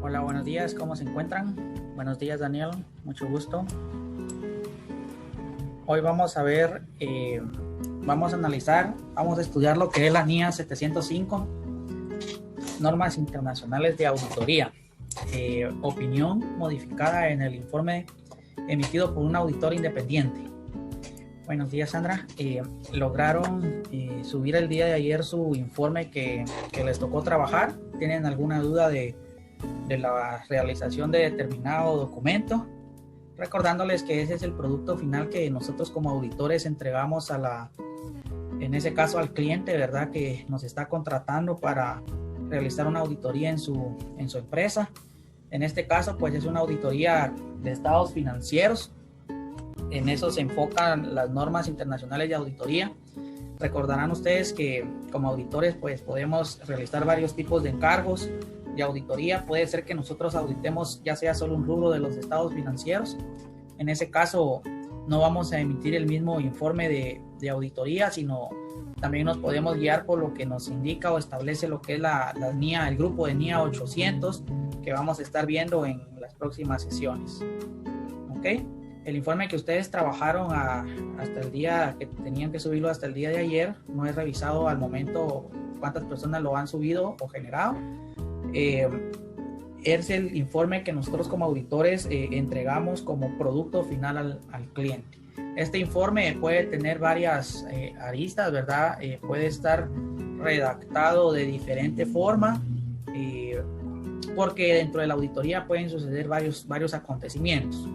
Hola, buenos días, ¿cómo se encuentran? Buenos días, Daniel, mucho gusto. Hoy vamos a ver, vamos a analizar, vamos a estudiar lo que es la NIA 705, normas internacionales de auditoría, opinión modificada en el informe emitido por un auditor independiente. Buenos días, Sandra. ¿Lograron subir el día de ayer su informe que les tocó trabajar? ¿Tienen alguna duda de la realización de determinado documento? Recordándoles que ese es el producto final que nosotros como auditores entregamos en ese caso al cliente, ¿verdad? Que nos está contratando para realizar una auditoría en su empresa. En este caso, pues es una auditoría de estados financieros. En eso se enfocan las normas internacionales de auditoría. Recordarán ustedes que como auditores pues podemos realizar varios tipos de encargos de auditoría. Puede ser que nosotros auditemos ya sea solo un rubro de los estados financieros. En ese caso no vamos a emitir el mismo informe de auditoría, sino también nos podemos guiar por lo que nos indica o establece lo que es la NIA, el grupo de NIA 800 que vamos a estar viendo en las próximas sesiones. ¿Ok? El informe que ustedes trabajaron hasta el día que tenían que subirlo hasta el día de ayer, no he revisado al momento cuántas personas lo han subido o generado. Es el informe que nosotros como auditores entregamos como producto final al cliente. Este informe puede tener varias aristas, ¿verdad? Puede estar redactado de diferente forma, porque dentro de la auditoría pueden suceder varios acontecimientos.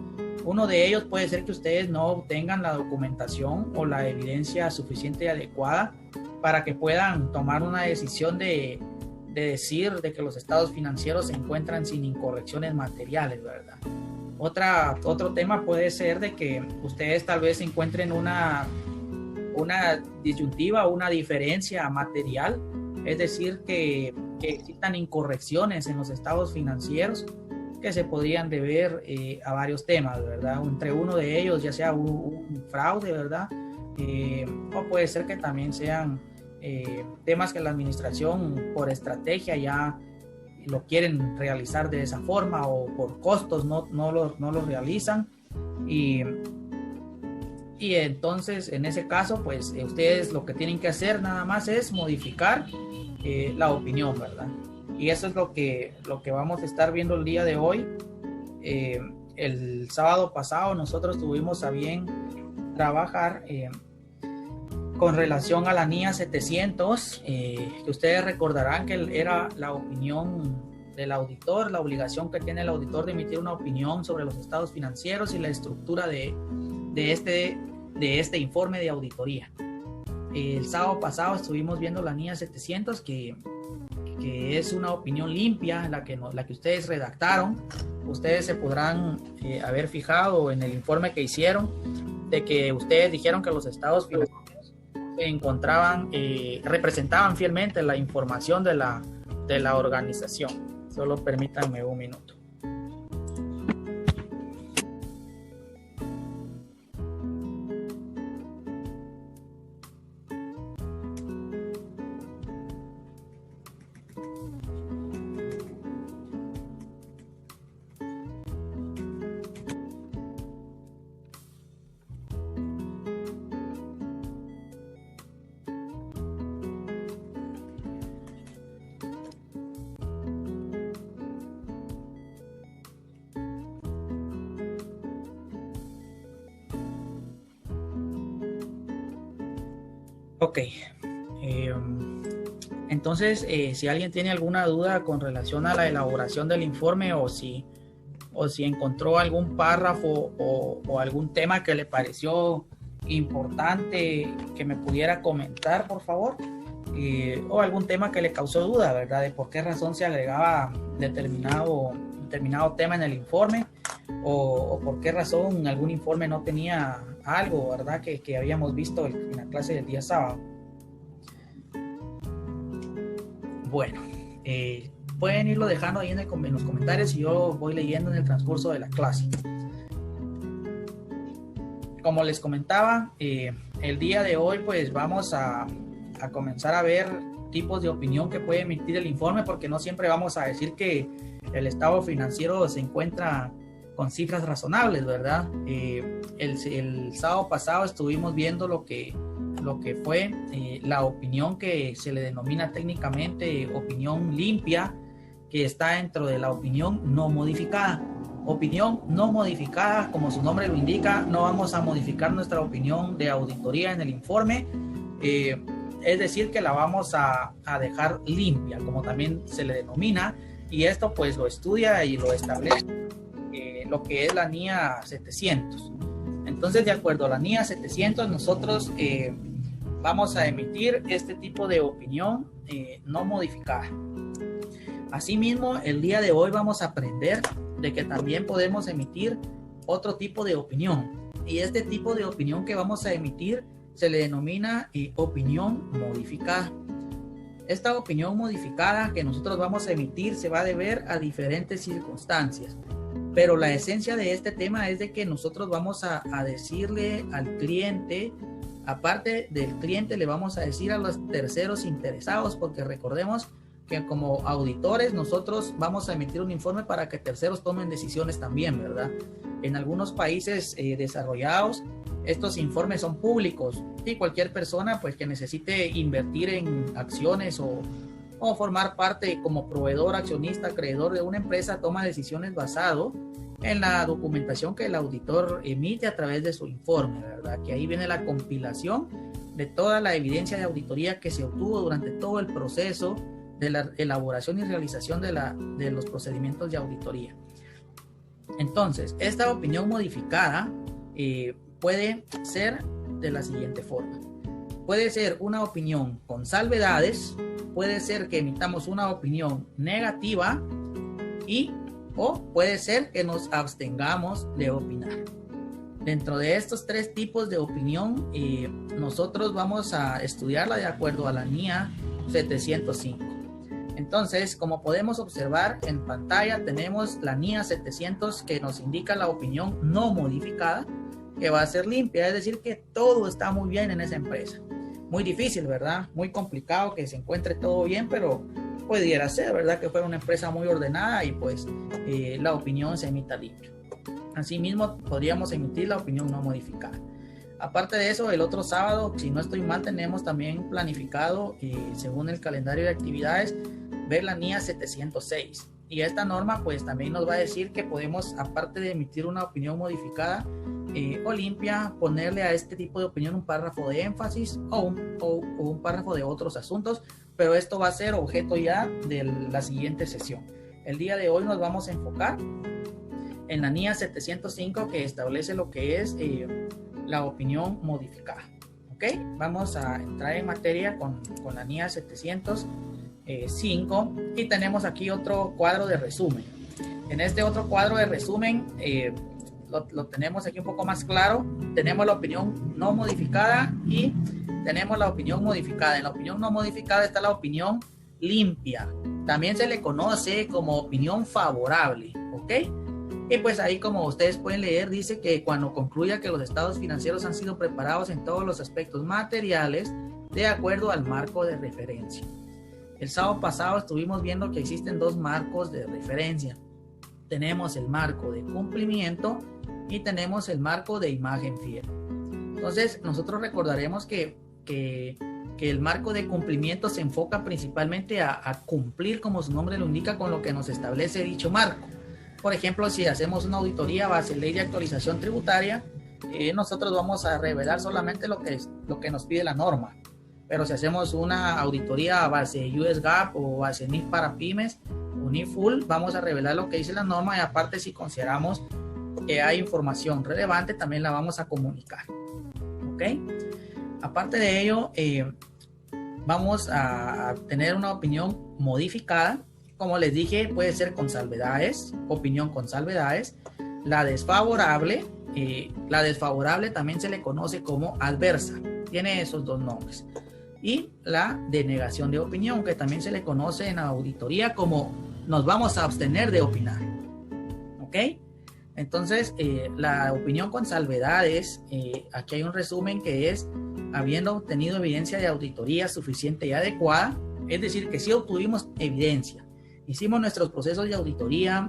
Uno de ellos puede ser que ustedes no obtengan la documentación o la evidencia suficiente y adecuada para que puedan tomar una decisión de decir de que los estados financieros se encuentran sin incorrecciones materiales, ¿verdad? Otro tema puede ser de que ustedes tal vez encuentren una disyuntiva, una diferencia material, es decir, que existan incorrecciones en los estados financieros que se podrían deber a varios temas, ¿verdad? Entre uno de ellos, ya sea un fraude, ¿verdad? O puede ser que también sean temas que la administración por estrategia ya lo quieren realizar de esa forma o por costos no lo realizan y entonces en ese caso pues ustedes lo que tienen que hacer nada más es modificar la opinión, ¿verdad? Y eso es lo que vamos a estar viendo el día de hoy. El sábado pasado nosotros tuvimos a bien trabajar con relación a la NIA 700, que ustedes recordarán que era la opinión del auditor, la obligación que tiene el auditor de emitir una opinión sobre los estados financieros y la estructura de este informe de auditoría. El sábado pasado estuvimos viendo la NIA 700, que es una opinión limpia, la que ustedes redactaron. Ustedes se podrán haber fijado en el informe que hicieron de que ustedes dijeron que los estados financieros se encontraban, representaban fielmente la información de la organización. Solo permítanme un minuto. Ok, entonces si alguien tiene alguna duda con relación a la elaboración del informe o si encontró algún párrafo o algún tema que le pareció importante que me pudiera comentar, por favor, o algún tema que le causó duda, ¿verdad? De por qué razón se agregaba determinado tema en el informe o por qué razón algún informe no tenía algo, ¿verdad? Que habíamos visto en la clase del día sábado. Bueno, pueden irlo dejando ahí en los comentarios y yo voy leyendo en el transcurso de la clase. Como les comentaba, el día de hoy pues vamos a comenzar a ver tipos de opinión que puede emitir el informe, porque no siempre vamos a decir que el estado financiero se encuentra con cifras razonables, ¿verdad? El sábado pasado estuvimos viendo lo que fue la opinión que se le denomina técnicamente opinión limpia, que está dentro de la opinión no modificada. Opinión no modificada, como su nombre lo indica, no vamos a modificar nuestra opinión de auditoría en el informe, es decir, que la vamos a dejar limpia, como también se le denomina, y esto pues lo estudia y lo establece lo que es la NIA 700. Entonces, de acuerdo a la NIA 700, nosotros vamos a emitir este tipo de opinión no modificada. Asimismo, el día de hoy vamos a aprender de que también podemos emitir otro tipo de opinión, y este tipo de opinión que vamos a emitir se le denomina opinión modificada. Esta opinión modificada que nosotros vamos a emitir se va a deber a diferentes circunstancias, pero la esencia de este tema es de que nosotros vamos a decirle al cliente, aparte del cliente, le vamos a decir a los terceros interesados, porque recordemos que como auditores nosotros vamos a emitir un informe para que terceros tomen decisiones también, ¿verdad? En algunos países desarrollados estos informes son públicos y cualquier persona pues que necesite invertir en acciones o formar parte como proveedor, accionista, acreedor de una empresa toma decisiones basado en la documentación que el auditor emite a través de su informe, ¿verdad? Que ahí viene la compilación de toda la evidencia de auditoría que se obtuvo durante todo el proceso de la elaboración y realización de los procedimientos de auditoría. Entonces, esta opinión modificada puede ser de la siguiente forma. Puede ser una opinión con salvedades, puede ser que emitamos una opinión negativa o puede ser que nos abstengamos de opinar. Dentro de estos tres tipos de opinión, nosotros vamos a estudiarla de acuerdo a la NIA 705. Entonces, como podemos observar en pantalla, tenemos la NIA 700 que nos indica la opinión no modificada, que va a ser limpia, es decir, que todo está muy bien en esa empresa. Muy difícil, ¿verdad? Muy complicado que se encuentre todo bien, pero pudiera ser, ¿verdad? Que fuera una empresa muy ordenada y pues la opinión se emita limpia. Asimismo, podríamos emitir la opinión no modificada. Aparte de eso, el otro sábado, si no estoy mal, tenemos también planificado, según el calendario de actividades, ver la NIA 706. Y esta norma pues también nos va a decir que podemos, aparte de emitir una opinión modificada o limpia, ponerle a este tipo de opinión un párrafo de énfasis o un párrafo de otros asuntos, pero esto va a ser objeto ya de la siguiente sesión. El día de hoy nos vamos a enfocar en la NIA 705, que establece lo que es la opinión modificada. ¿Ok? Vamos a entrar en materia con la NIA 705 y tenemos aquí otro cuadro de resumen. En este otro cuadro de resumen lo tenemos aquí un poco más claro. Tenemos la opinión no modificada y tenemos la opinión modificada. En la opinión no modificada está la opinión limpia. También se le conoce como opinión favorable. ¿Ok? Y pues ahí, como ustedes pueden leer, dice que cuando concluya que los estados financieros han sido preparados en todos los aspectos materiales de acuerdo al marco de referencia. El sábado pasado estuvimos viendo que existen dos marcos de referencia. Tenemos el marco de cumplimiento y tenemos el marco de imagen fiel. Entonces, nosotros recordaremos que el marco de cumplimiento se enfoca principalmente a cumplir, como su nombre lo indica, con lo que nos establece dicho marco. Por ejemplo, si hacemos una auditoría base ley de actualización tributaria, nosotros vamos a revelar solamente lo que nos pide la norma. Pero si hacemos una auditoría a base US GAAP o base NIF para pymes o NIF Full, vamos a revelar lo que dice la norma, y aparte, si consideramos que hay información relevante, también la vamos a comunicar. ¿Ok? Aparte de ello, vamos a tener una opinión modificada. Como les dije, puede ser con salvedades, opinión con salvedades. La desfavorable también se le conoce como adversa. Tiene esos dos nombres. Y la denegación de opinión, que también se le conoce en la auditoría como nos vamos a abstener de opinar. ¿Ok? Entonces, la opinión con salvedades, aquí hay un resumen que es: habiendo obtenido evidencia de auditoría suficiente y adecuada, Es decir, que sí obtuvimos evidencia. Hicimos nuestros procesos de auditoría,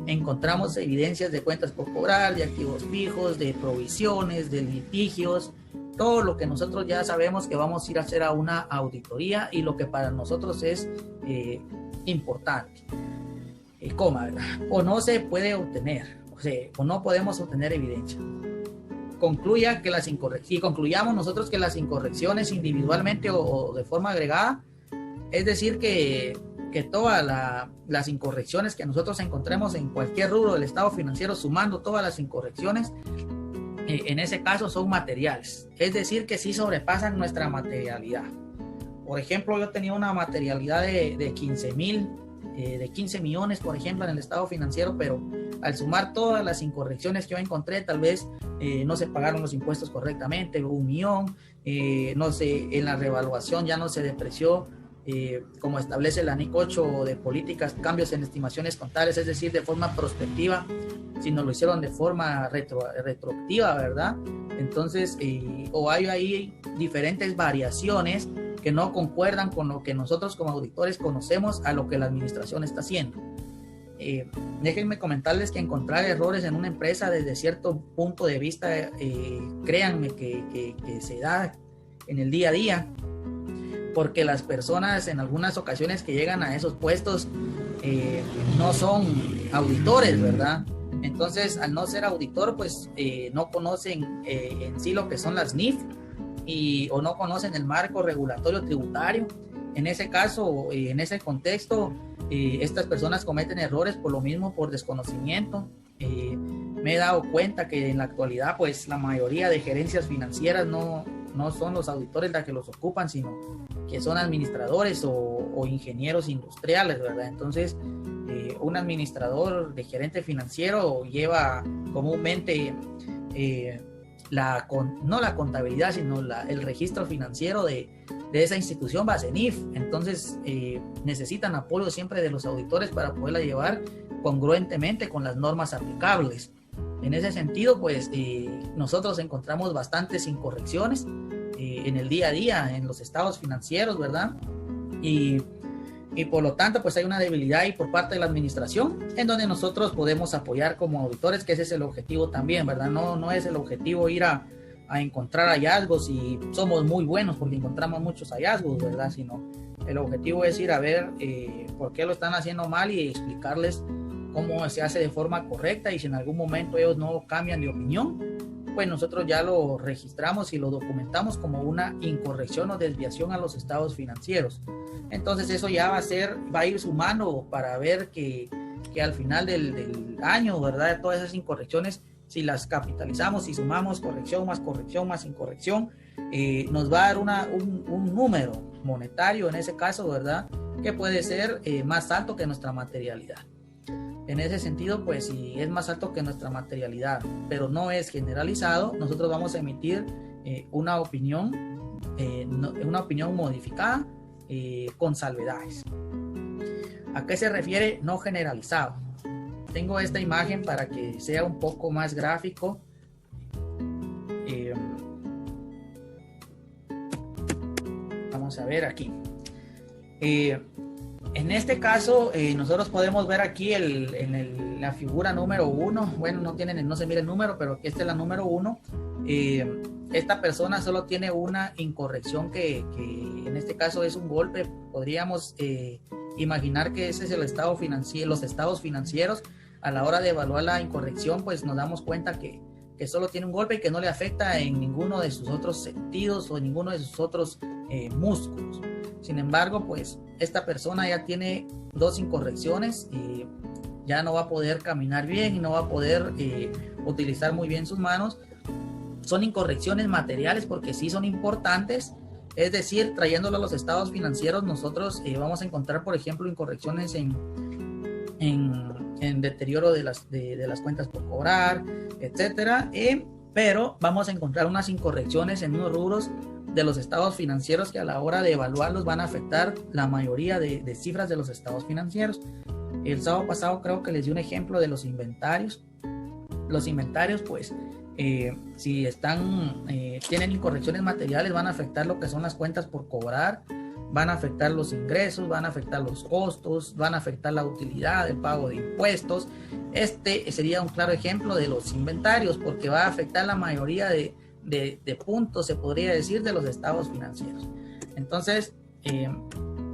encontramos evidencias de cuentas por cobrar, de activos fijos, de provisiones, de litigios, todo lo que nosotros ya sabemos que vamos a ir a hacer a una auditoría y lo que para nosotros es importante. ¿Verdad? O no se puede obtener, o no podemos obtener evidencia. Concluyamos nosotros que las incorrecciones individualmente o de forma agregada, es decir, que todas las incorrecciones que nosotros encontremos en cualquier rubro del estado financiero, sumando todas las incorrecciones, en ese caso son materiales, es decir, que sí sobrepasan nuestra materialidad. Por ejemplo, yo tenía una materialidad de 15 millones, por ejemplo, en el estado financiero, pero al sumar todas las incorrecciones que yo encontré, tal vez no se pagaron los impuestos correctamente, 1 millón, no sé, en la revaluación ya no se depreció como establece la NIC 8 de políticas, cambios en estimaciones contables, es decir, de forma prospectiva, sino lo hicieron de forma retroactiva, ¿verdad? Entonces, o hay ahí diferentes variaciones que no concuerdan con lo que nosotros como auditores conocemos a lo que la administración está haciendo. Déjenme comentarles que encontrar errores en una empresa desde cierto punto de vista, créanme que se da en el día a día, porque las personas en algunas ocasiones que llegan a esos puestos no son auditores, ¿verdad? Entonces, al no ser auditor, pues no conocen en sí lo que son las NIF o no conocen el marco regulatorio tributario. En ese caso, en ese contexto, estas personas cometen errores por lo mismo, por desconocimiento. Me he dado cuenta que en la actualidad, pues la mayoría de gerencias financieras no son los auditores las que los ocupan, sino que son administradores o ingenieros industriales, ¿verdad? Entonces, un administrador de gerente financiero lleva comúnmente no la contabilidad, sino el registro financiero de esa institución base NIF. Entonces, necesitan apoyo siempre de los auditores para poderla llevar congruentemente con las normas aplicables. En ese sentido, pues nosotros encontramos bastantes incorrecciones en el día a día, en los estados financieros, ¿verdad? Y por lo tanto, pues hay una debilidad ahí por parte de la administración, en donde nosotros podemos apoyar como auditores, que ese es el objetivo también, ¿verdad? No es el objetivo ir a encontrar hallazgos y somos muy buenos porque encontramos muchos hallazgos, ¿verdad? Sino el objetivo es ir a ver por qué lo están haciendo mal y explicarles cómo se hace de forma correcta, y si en algún momento ellos no cambian de opinión, pues nosotros ya lo registramos y lo documentamos como una incorrección o desviación a los estados financieros. Entonces eso ya va a ir sumando para ver que al final del año, ¿verdad? Todas esas incorrecciones, si las capitalizamos y sumamos corrección más incorrección, nos va a dar un número monetario en ese caso, ¿verdad? Que puede ser más alto que nuestra materialidad. En ese sentido, pues si es más alto que nuestra materialidad, pero no es generalizado, nosotros vamos a emitir una opinión modificada con salvedades. ¿A qué se refiere no generalizado? Tengo esta imagen para que sea un poco más gráfico. Vamos a ver aquí. En este caso, nosotros podemos ver aquí la figura número 1. Bueno, no se mira el número, pero esta es la número 1. Esta persona solo tiene una incorrección que en este caso es un golpe. Podríamos imaginar que ese es el estado financiero, los estados financieros. A la hora de evaluar la incorrección, pues nos damos cuenta que solo tiene un golpe y que no le afecta en ninguno de sus otros sentidos o en ninguno de sus otros músculos. Sin embargo, pues esta persona ya tiene 2 incorrecciones y ya no va a poder caminar bien y no va a poder utilizar muy bien sus manos. Son incorrecciones materiales porque sí son importantes, es decir, trayéndolo a los estados financieros, nosotros vamos a encontrar, por ejemplo, incorrecciones en deterioro de las cuentas por cobrar, etcétera, pero vamos a encontrar unas incorrecciones en unos rubros de los estados financieros que a la hora de evaluarlos van a afectar la mayoría de cifras de los estados financieros. El sábado pasado creo que les di un ejemplo de los inventarios. Los inventarios, pues, si tienen incorrecciones materiales, van a afectar lo que son las cuentas por cobrar, van a afectar los ingresos, van a afectar los costos, van a afectar la utilidad, el pago de impuestos. Este sería un claro ejemplo de los inventarios, porque va a afectar la mayoría de puntos, se podría decir, de los estados financieros. Entonces,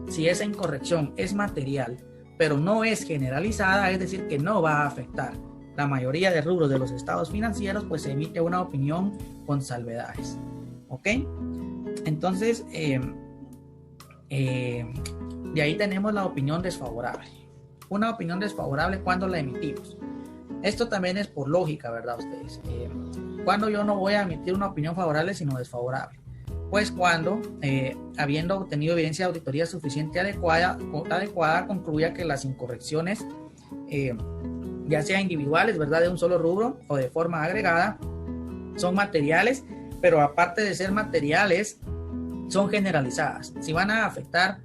si esa incorrección es material, pero no es generalizada, es decir, que no va a afectar la mayoría de rubros de los estados financieros, pues se emite una opinión con salvedades. ¿Ok? Entonces, de ahí tenemos la opinión desfavorable. Una opinión desfavorable, ¿cuándo la emitimos? Esto también es por lógica, ¿verdad? Ustedes. ¿Cuándo yo no voy a emitir una opinión favorable sino desfavorable? Pues cuando, habiendo obtenido evidencia de auditoría suficiente adecuada, concluya que las incorrecciones, ya sea individuales, ¿verdad?, de un solo rubro o de forma agregada, son materiales, pero aparte de ser materiales, son generalizadas. Si van a afectar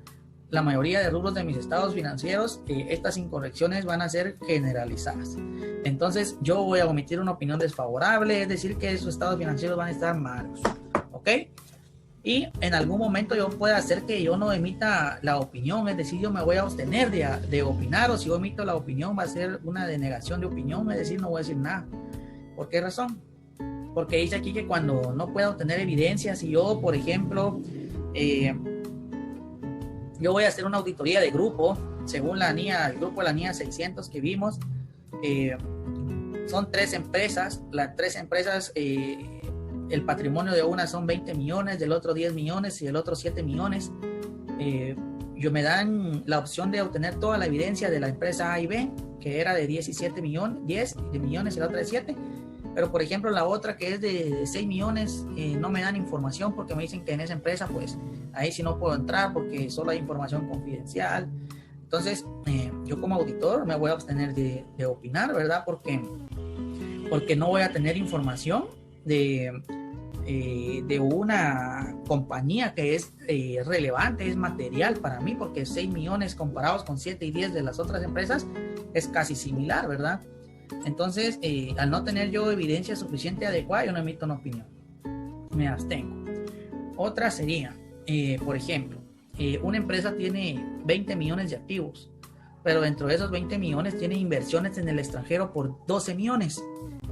la mayoría de rubros de mis estados financieros, estas incorrecciones van a ser generalizadas. Entonces yo voy a omitir una opinión desfavorable, es decir, que esos estados financieros van a estar malos. ¿Ok? Y en algún momento yo puedo hacer que yo no emita la opinión, es decir, yo me voy a abstener de opinar, o si yo emito la opinión va a ser una denegación de opinión, es decir, no voy a decir nada. ¿Por qué razón? Porque dice aquí que cuando no pueda obtener evidencia, si yo, por ejemplo, yo voy a hacer una auditoría de grupo, según la NIA, el grupo de la NIA 600 que vimos, son 3 empresas, las 3 empresas, el patrimonio de una son 20 millones, del otro 10 millones y del otro 7 millones. Yo me dan la opción de obtener toda la evidencia de la empresa A y B, que era de 17 millones, 10 de millones y la otra de 7. Pero por ejemplo la otra que es de 6 millones, no me dan información porque me dicen que en esa empresa pues ahí sí no puedo entrar porque solo hay información confidencial. Entonces yo como auditor me voy a abstener de opinar, ¿verdad? Porque no voy a tener información de una compañía que es relevante, es material para mí, porque 6 millones comparados con 7 y 10 de las otras empresas es casi similar, ¿verdad? Entonces, al no tener yo evidencia suficiente adecuada, yo no emito una opinión, me abstengo. Otra sería, por ejemplo, una empresa tiene 20 millones de activos, pero dentro de esos 20 millones tiene inversiones en el extranjero por 12 millones,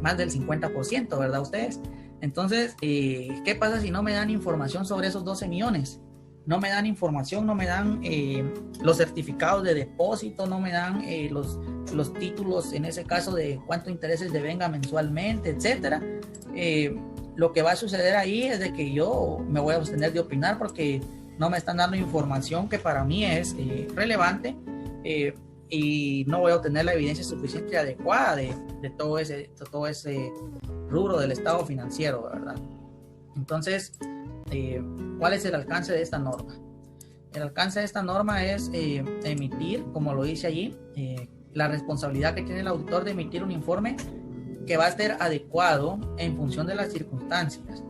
más del 50%, ¿verdad ustedes? Entonces, ¿qué pasa si no me dan información sobre esos 12 millones? No me dan información, no me dan los certificados de depósito, no me dan los títulos, en ese caso, de cuánto intereses devenga mensualmente, etcétera. Lo que va a suceder ahí es de que yo me voy a abstener de opinar porque no me están dando información que para mí es relevante, y no voy a obtener la evidencia suficiente y adecuada de todo ese rubro del estado financiero, ¿verdad? Entonces, ¿cuál es el alcance de esta norma? El alcance de esta norma es emitir, como lo dice allí, la responsabilidad que tiene el auditor de emitir un informe que va a ser adecuado en función de las circunstancias,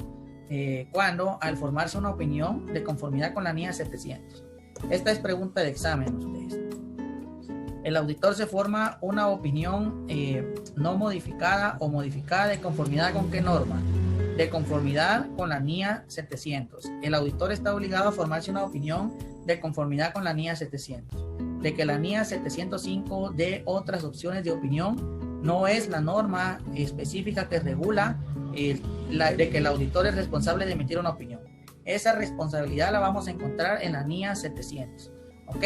cuando al formarse una opinión de conformidad con la NIA 700. Esta es pregunta de examen, ustedes. El auditor se forma una opinión no modificada o modificada de conformidad con qué norma, de conformidad con la NIA 700. El auditor está obligado a formarse una opinión de conformidad con la NIA 700. De que la NIA 705 dé otras opciones de opinión no es la norma específica que regula de que el auditor es responsable de emitir una opinión. Esa responsabilidad la vamos a encontrar en la NIA 700. ¿Ok?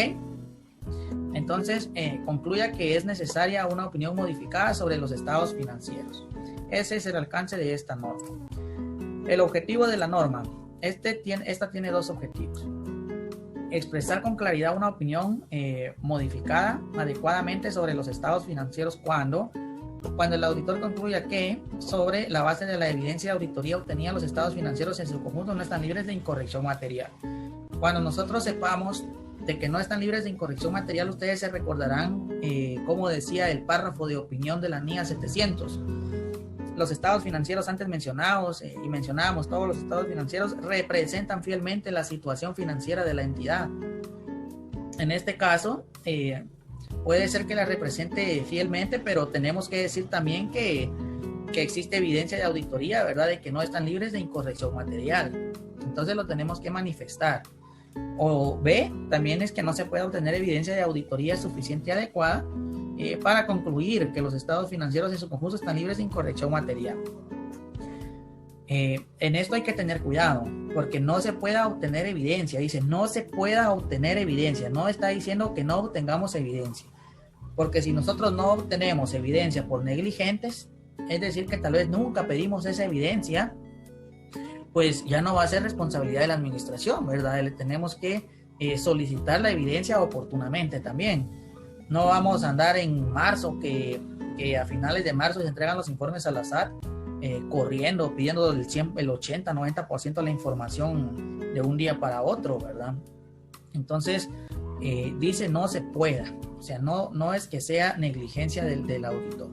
Entonces, concluya que es necesaria una opinión modificada sobre los estados financieros. Ese es el alcance de esta norma. El objetivo de la norma. Esta tiene 2 objetivos. Expresar con claridad una opinión modificada adecuadamente sobre los estados financieros cuando el auditor concluya que, sobre la base de la evidencia de auditoría obtenida, los estados financieros en su conjunto no están libres de incorrección material. Cuando nosotros sepamos de que no están libres de incorrección material, ustedes se recordarán, como decía el párrafo de opinión de la NIA 700. Los estados financieros antes mencionados, y mencionábamos todos los estados financieros, representan fielmente la situación financiera de la entidad. En este caso, puede ser que la represente fielmente, pero tenemos que decir también que existe evidencia de auditoría, ¿verdad?, de que no están libres de incorrección material. Entonces lo tenemos que manifestar. O B, también es que no se puede obtener evidencia de auditoría suficiente y adecuada para concluir que los estados financieros en su conjunto están libres de incorrección material. En esto hay que tener cuidado, porque no se pueda obtener evidencia. Dice, no se pueda obtener evidencia. No está diciendo que no obtengamos evidencia. Porque si nosotros no obtenemos evidencia por negligentes, es decir, que tal vez nunca pedimos esa evidencia, pues ya no va a ser responsabilidad de la administración, ¿verdad? Le tenemos que solicitar la evidencia oportunamente también. No vamos a andar en marzo, que a finales de marzo se entregan los informes al azar, corriendo, pidiendo el 80, 90% de la información de un día para otro, ¿verdad? Entonces, dice no se pueda. O sea, no es que sea negligencia del auditor.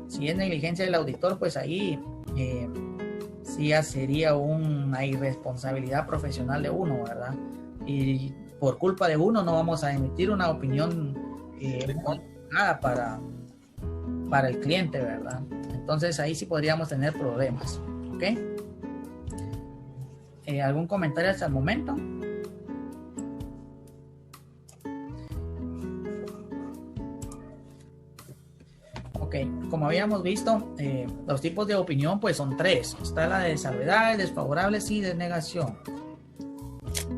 Si es negligencia del auditor, pues ahí sí ya sería una irresponsabilidad profesional de uno, ¿verdad? Y por culpa de uno no vamos a emitir una opinión nada para el cliente, ¿verdad? Entonces ahí sí podríamos tener problemas, ¿ok? ¿Algún comentario hasta el momento? Ok, como habíamos visto, los tipos de opinión pues son tres. Está la de salvedades, desfavorables y denegación.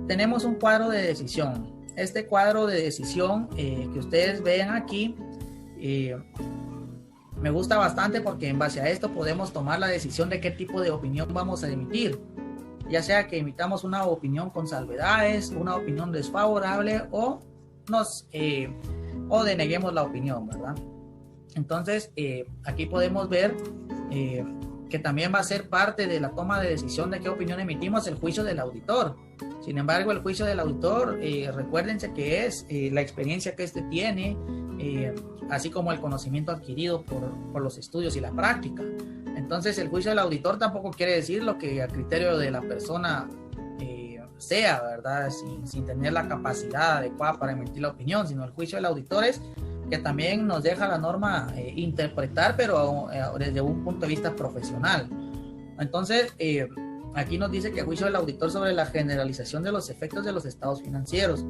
Tenemos un cuadro de decisión. Este cuadro de decisión que ustedes ven aquí me gusta bastante porque en base a esto podemos tomar la decisión de qué tipo de opinión vamos a emitir. Ya sea que emitamos una opinión con salvedades, una opinión desfavorable o deneguemos la opinión, ¿verdad? Entonces, aquí podemos ver que también va a ser parte de la toma de decisión de qué opinión emitimos el juicio del auditor. Sin embargo, el juicio del auditor, recuérdense que es la experiencia que éste tiene, así como el conocimiento adquirido por los estudios y la práctica. Entonces, el juicio del auditor tampoco quiere decir lo que a criterio de la persona sea, ¿verdad? Sin tener la capacidad adecuada para emitir la opinión, sino el juicio del auditor es que también nos deja la norma interpretar, pero desde un punto de vista profesional. Entonces, aquí nos dice que el juicio del auditor sobre la generalización de los efectos de los estados financieros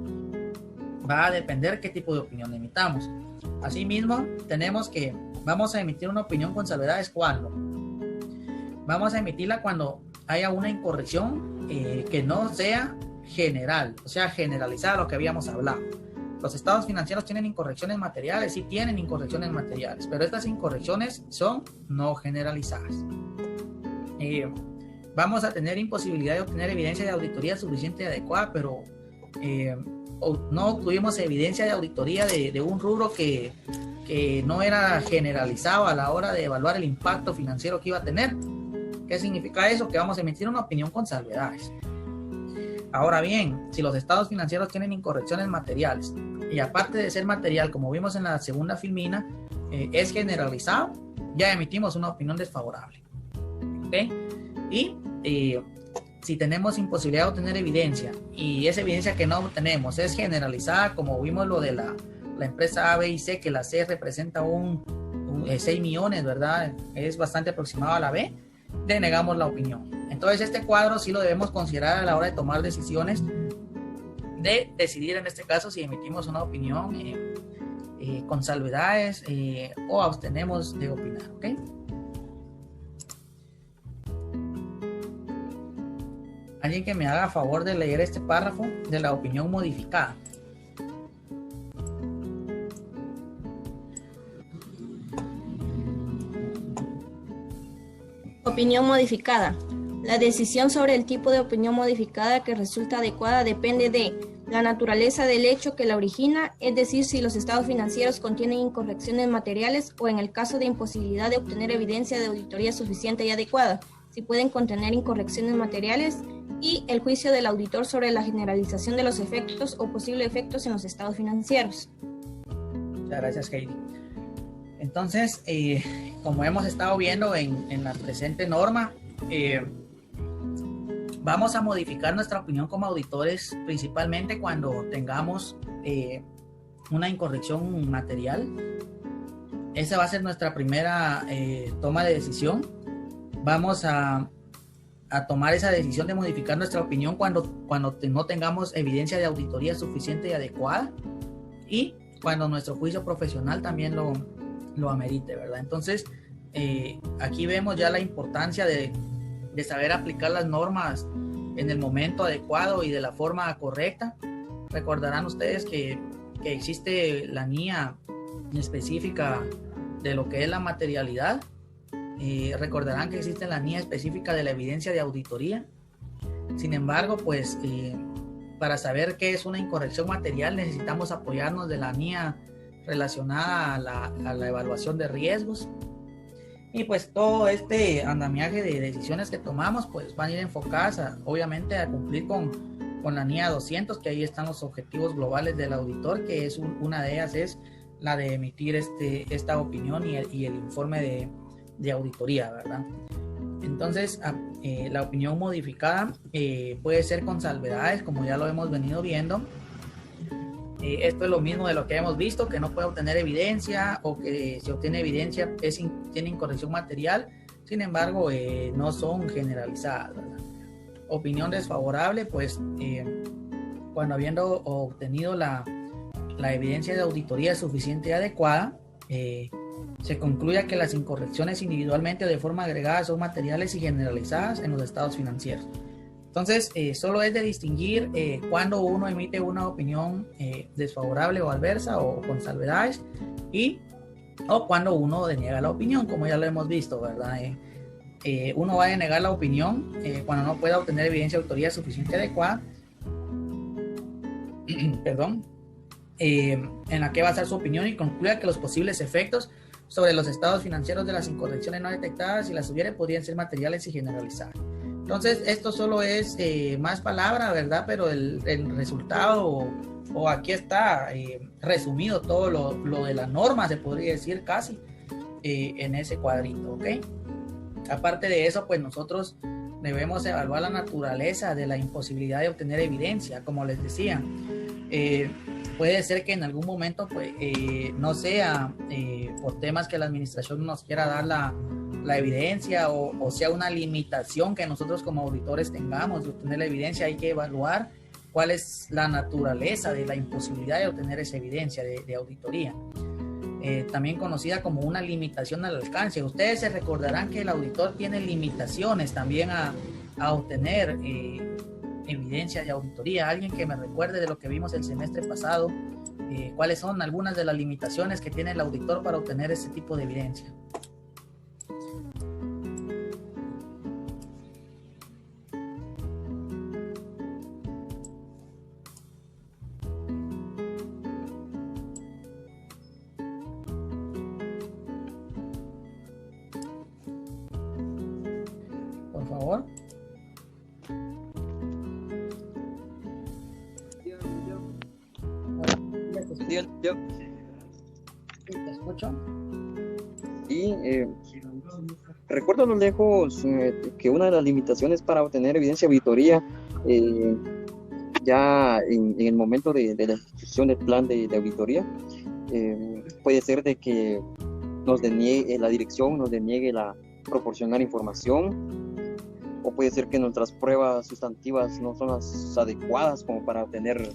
va a depender qué tipo de opinión emitamos. Asimismo, tenemos que vamos a emitir una opinión con salvedades cuando vamos a emitirla cuando haya una incorrección que no sea general, o sea, generalizada, lo que habíamos hablado. Los estados financieros tienen incorrecciones materiales, sí tienen incorrecciones materiales, pero estas incorrecciones son no generalizadas. Vamos a tener imposibilidad de obtener evidencia de auditoría suficiente y adecuada, pero no obtuvimos evidencia de auditoría de un rubro que no era generalizado a la hora de evaluar el impacto financiero que iba a tener. ¿Qué significa eso? Que vamos a emitir una opinión con salvedades. Ahora bien, si los estados financieros tienen incorrecciones materiales y aparte de ser material, como vimos en la segunda filmina, es generalizado, ya emitimos una opinión desfavorable. ¿Okay? Y si tenemos imposibilidad de obtener evidencia y esa evidencia que no obtenemos es generalizada, como vimos lo de la empresa A, B y C, que la C representa 6 millones, ¿verdad? Es bastante aproximado a la B, denegamos la opinión. Entonces este cuadro sí lo debemos considerar a la hora de tomar decisiones, de decidir en este caso si emitimos una opinión con salvedades o abstenemos de opinar, ¿ok? Alguien que me haga favor de leer este párrafo de la opinión modificada. Opinión modificada. La decisión sobre el tipo de opinión modificada que resulta adecuada depende de la naturaleza del hecho que la origina, es decir, si los estados financieros contienen incorrecciones materiales o en el caso de imposibilidad de obtener evidencia de auditoría suficiente y adecuada, si pueden contener incorrecciones materiales, y el juicio del auditor sobre la generalización de los efectos o posibles efectos en los estados financieros. Muchas gracias, Heidi. Entonces, como hemos estado viendo en la presente norma, vamos a modificar nuestra opinión como auditores principalmente cuando tengamos una incorrección material. Esa va a ser nuestra primera toma de decisión. Vamos a a tomar esa decisión de modificar nuestra opinión cuando no tengamos evidencia de auditoría suficiente y adecuada, y cuando nuestro juicio profesional también lo amerite, ¿verdad? Entonces, aquí vemos ya la importancia de saber aplicar las normas en el momento adecuado y de la forma correcta. Recordarán ustedes que existe la NIA específica de lo que es la materialidad. Recordarán que existe la NIA específica de la evidencia de auditoría. Sin embargo, pues para saber qué es una incorrección material necesitamos apoyarnos de la NIA relacionada a la evaluación de riesgos. Y pues todo este andamiaje de decisiones que tomamos pues van a ir enfocadas obviamente a cumplir con la NIA 200, que ahí están los objetivos globales del auditor, que es una de ellas es la de emitir esta opinión y el informe de auditoría, ¿verdad? Entonces, la opinión modificada puede ser con salvedades, como ya lo hemos venido viendo. Esto es lo mismo de lo que hemos visto, que no puede obtener evidencia, o que si obtiene evidencia tiene incorrección material. Sin embargo, no son generalizadas, ¿verdad? Opinión desfavorable, pues cuando habiendo obtenido la evidencia de auditoría suficiente y adecuada, se concluya que las incorrecciones individualmente o de forma agregada son materiales y generalizadas en los estados financieros. Entonces, solo es de distinguir cuando uno emite una opinión desfavorable o adversa o con salvedades, o cuando uno deniega la opinión, como ya lo hemos visto, ¿verdad? Uno va a denegar la opinión cuando no pueda obtener evidencia de autoría suficiente adecuada, perdón, en la que basar su opinión y concluya que los posibles efectos sobre los estados financieros de las incorrecciones no detectadas, si las hubiera, podrían ser materiales y generalizadas. Entonces, esto solo es más palabra, ¿verdad? Pero el resultado, o aquí está resumido todo lo de la norma, se podría decir casi, en ese cuadrito, ¿ok? Aparte de eso, pues nosotros debemos evaluar la naturaleza de la imposibilidad de obtener evidencia, como les decía. Puede ser que en algún momento pues, no sea por temas que la administración nos quiera dar la evidencia, o sea una limitación que nosotros como auditores tengamos de obtener la evidencia. Hay que evaluar cuál es la naturaleza de la imposibilidad de obtener esa evidencia de auditoría, también conocida como una limitación al alcance. Ustedes se recordarán que el auditor tiene limitaciones también a obtener evidencia de auditoría. Alguien que me recuerde de lo que vimos el semestre pasado, cuáles son algunas de las limitaciones que tiene el auditor para obtener ese tipo de evidencia. Por favor. Yo. ¿Te escucho? Y recuerdo a lo lejos que una de las limitaciones para obtener evidencia de auditoría, ya en el momento de la ejecución del plan de auditoría, puede ser de que la dirección nos deniegue la proporcionar información, o puede ser que nuestras pruebas sustantivas no son las adecuadas como para obtener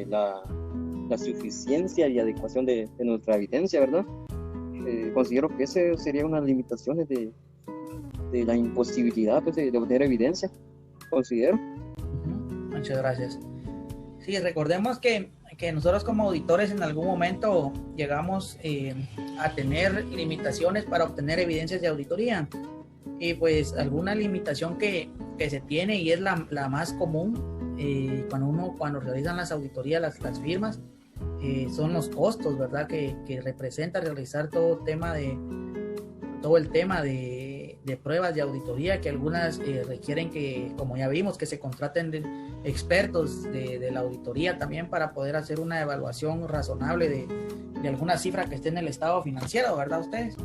la suficiencia y adecuación de nuestra evidencia, ¿verdad? Considero que esa sería una de las limitaciones de la imposibilidad, pues, de obtener evidencia, considero. Muchas gracias. Sí, recordemos que nosotros como auditores en algún momento llegamos a tener limitaciones para obtener evidencias de auditoría, y pues alguna limitación que se tiene, y es la más común cuando realizan las auditorías las firmas, son los costos, ¿verdad? Que representa realizar todo el tema de pruebas de auditoría, que algunas requieren que, como ya vimos, que se contraten expertos de la auditoría también para poder hacer una evaluación razonable de alguna cifra que esté en el estado financiero, ¿verdad ustedes?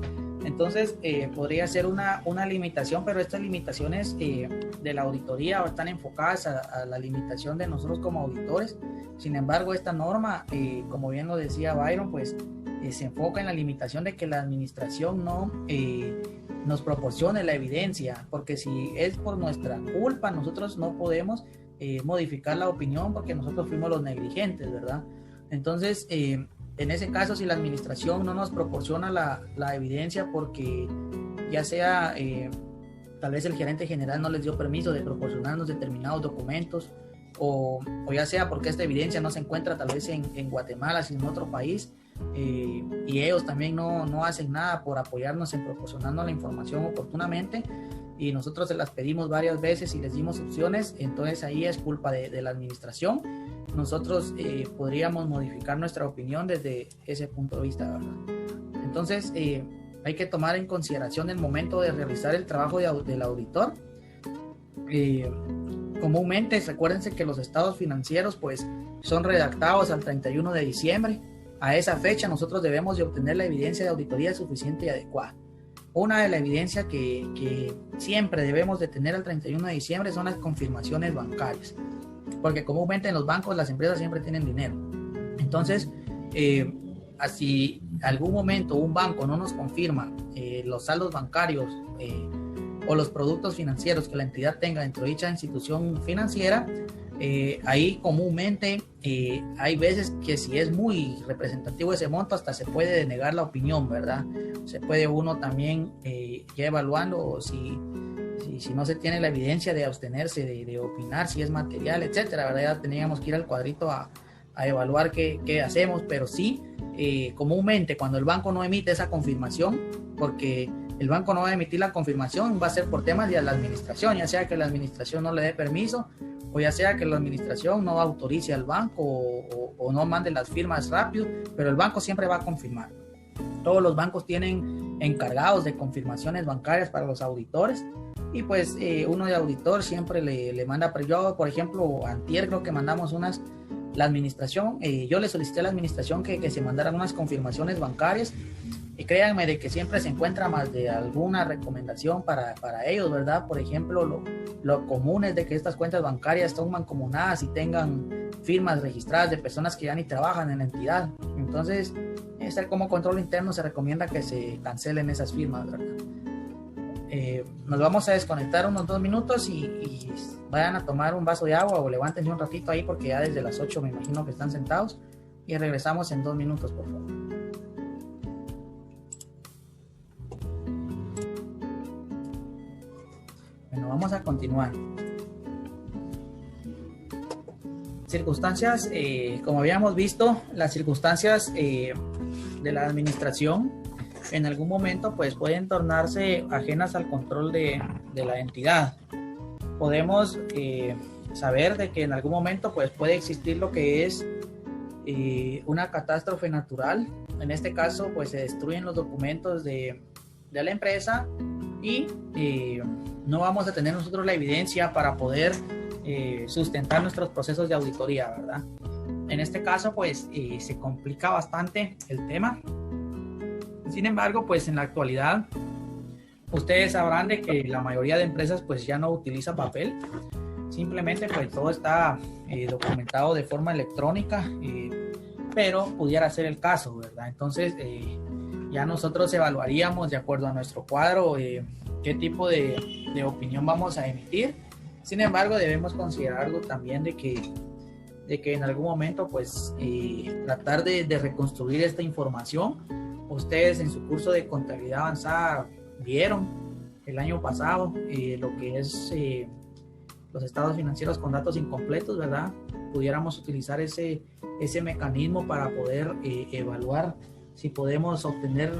Entonces podría ser una limitación, pero estas limitaciones de la auditoría están enfocadas a la limitación de nosotros como auditores. Sin embargo, esta norma, como bien lo decía Byron, pues se enfoca en la limitación de que la administración no nos proporcione la evidencia, porque si es por nuestra culpa, nosotros no podemos modificar la opinión porque nosotros fuimos los negligentes, ¿verdad? Entonces, en ese caso, si la administración no nos proporciona la evidencia porque ya sea tal vez el gerente general no les dio permiso de proporcionarnos determinados documentos, o ya sea porque esta evidencia no se encuentra tal vez en Guatemala, sino en otro país, y ellos también no hacen nada por apoyarnos en proporcionarnos la información oportunamente, y nosotros se las pedimos varias veces y les dimos opciones, entonces ahí es culpa de la administración. Nosotros podríamos modificar nuestra opinión desde ese punto de vista, ¿verdad? Entonces hay que tomar en consideración el momento de realizar el trabajo del auditor. Comúnmente, recuérdense que los estados financieros pues son redactados al 31 de diciembre. A esa fecha nosotros debemos de obtener la evidencia de auditoría suficiente y adecuada. Una de la evidencia que siempre debemos de tener al 31 de diciembre son las confirmaciones bancarias, porque comúnmente en los bancos las empresas siempre tienen dinero. Entonces, si algún momento un banco no nos confirma los saldos bancarios o los productos financieros que la entidad tenga dentro de dicha institución financiera, ahí comúnmente hay veces que si es muy representativo ese monto hasta se puede denegar la opinión, ¿verdad? Se puede uno también ya evaluando si no se tiene la evidencia de abstenerse de opinar, si es material, etcétera, ¿verdad? Ya teníamos que ir al cuadrito a evaluar qué hacemos, pero sí, comúnmente cuando el banco no emite esa confirmación, porque el banco no va a emitir la confirmación, va a ser por temas de la administración, ya sea que la administración no le dé permiso, o ya sea que la administración no autorice al banco o no mande las firmas rápido, pero el banco siempre va a confirmar. Todos los bancos tienen encargados de confirmaciones bancarias para los auditores, y pues uno de auditor siempre le manda, pero yo por ejemplo antier creo que mandamos la administración, yo le solicité a la administración que se mandaran unas confirmaciones bancarias, y créanme de que siempre se encuentra más de alguna recomendación para ellos, ¿verdad? Por ejemplo, lo común es de que estas cuentas bancarias estén mancomunadas y tengan firmas registradas de personas que ya ni trabajan en la entidad. Entonces, como control interno se recomienda que se cancelen esas firmas, ¿verdad? Nos vamos a desconectar unos 2 minutos y vayan a tomar un vaso de agua o levántense un ratito ahí porque ya desde las 8 me imagino que están sentados, y regresamos en 2 minutos, por favor. Bueno, vamos a continuar. Circunstancias, como habíamos visto, las circunstancias de la administración en algún momento pues pueden tornarse ajenas al control de la entidad. Podemos saber de que en algún momento pues puede existir lo que es una catástrofe natural. En este caso pues se destruyen los documentos de la empresa y no vamos a tener nosotros la evidencia para poder sustentar nuestros procesos de auditoría, ¿verdad? En este caso pues se complica bastante el tema. Sin embargo, pues en la actualidad ustedes sabrán de que la mayoría de empresas pues ya no utiliza papel, simplemente pues todo está documentado de forma electrónica, pero pudiera ser el caso, ¿verdad? Entonces ya nosotros evaluaríamos de acuerdo a nuestro cuadro qué tipo de opinión vamos a emitir. Sin embargo, debemos considerar algo también de que en algún momento pues tratar de reconstruir esta información. Ustedes en su curso de contabilidad avanzada vieron el año pasado lo que es los estados financieros con datos incompletos, ¿verdad? Pudiéramos utilizar ese mecanismo para poder evaluar si podemos obtener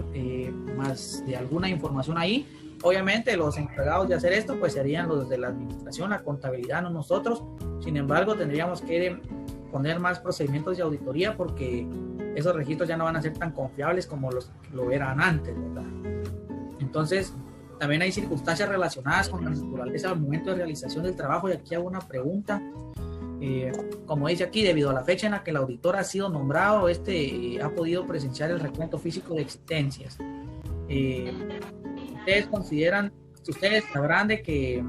más de alguna información ahí. Obviamente los encargados de hacer esto pues serían los de la administración, la contabilidad, no nosotros. Sin embargo, tendríamos que poner más procedimientos de auditoría porque esos registros ya no van a ser tan confiables como lo eran antes, ¿verdad? Entonces, también hay circunstancias relacionadas con la naturaleza al momento de realización del trabajo, y aquí hago una pregunta. Como dice aquí, debido a la fecha en la que el auditor ha sido nombrado, ha podido presenciar el recuento físico de existencias. Ustedes sabrán de que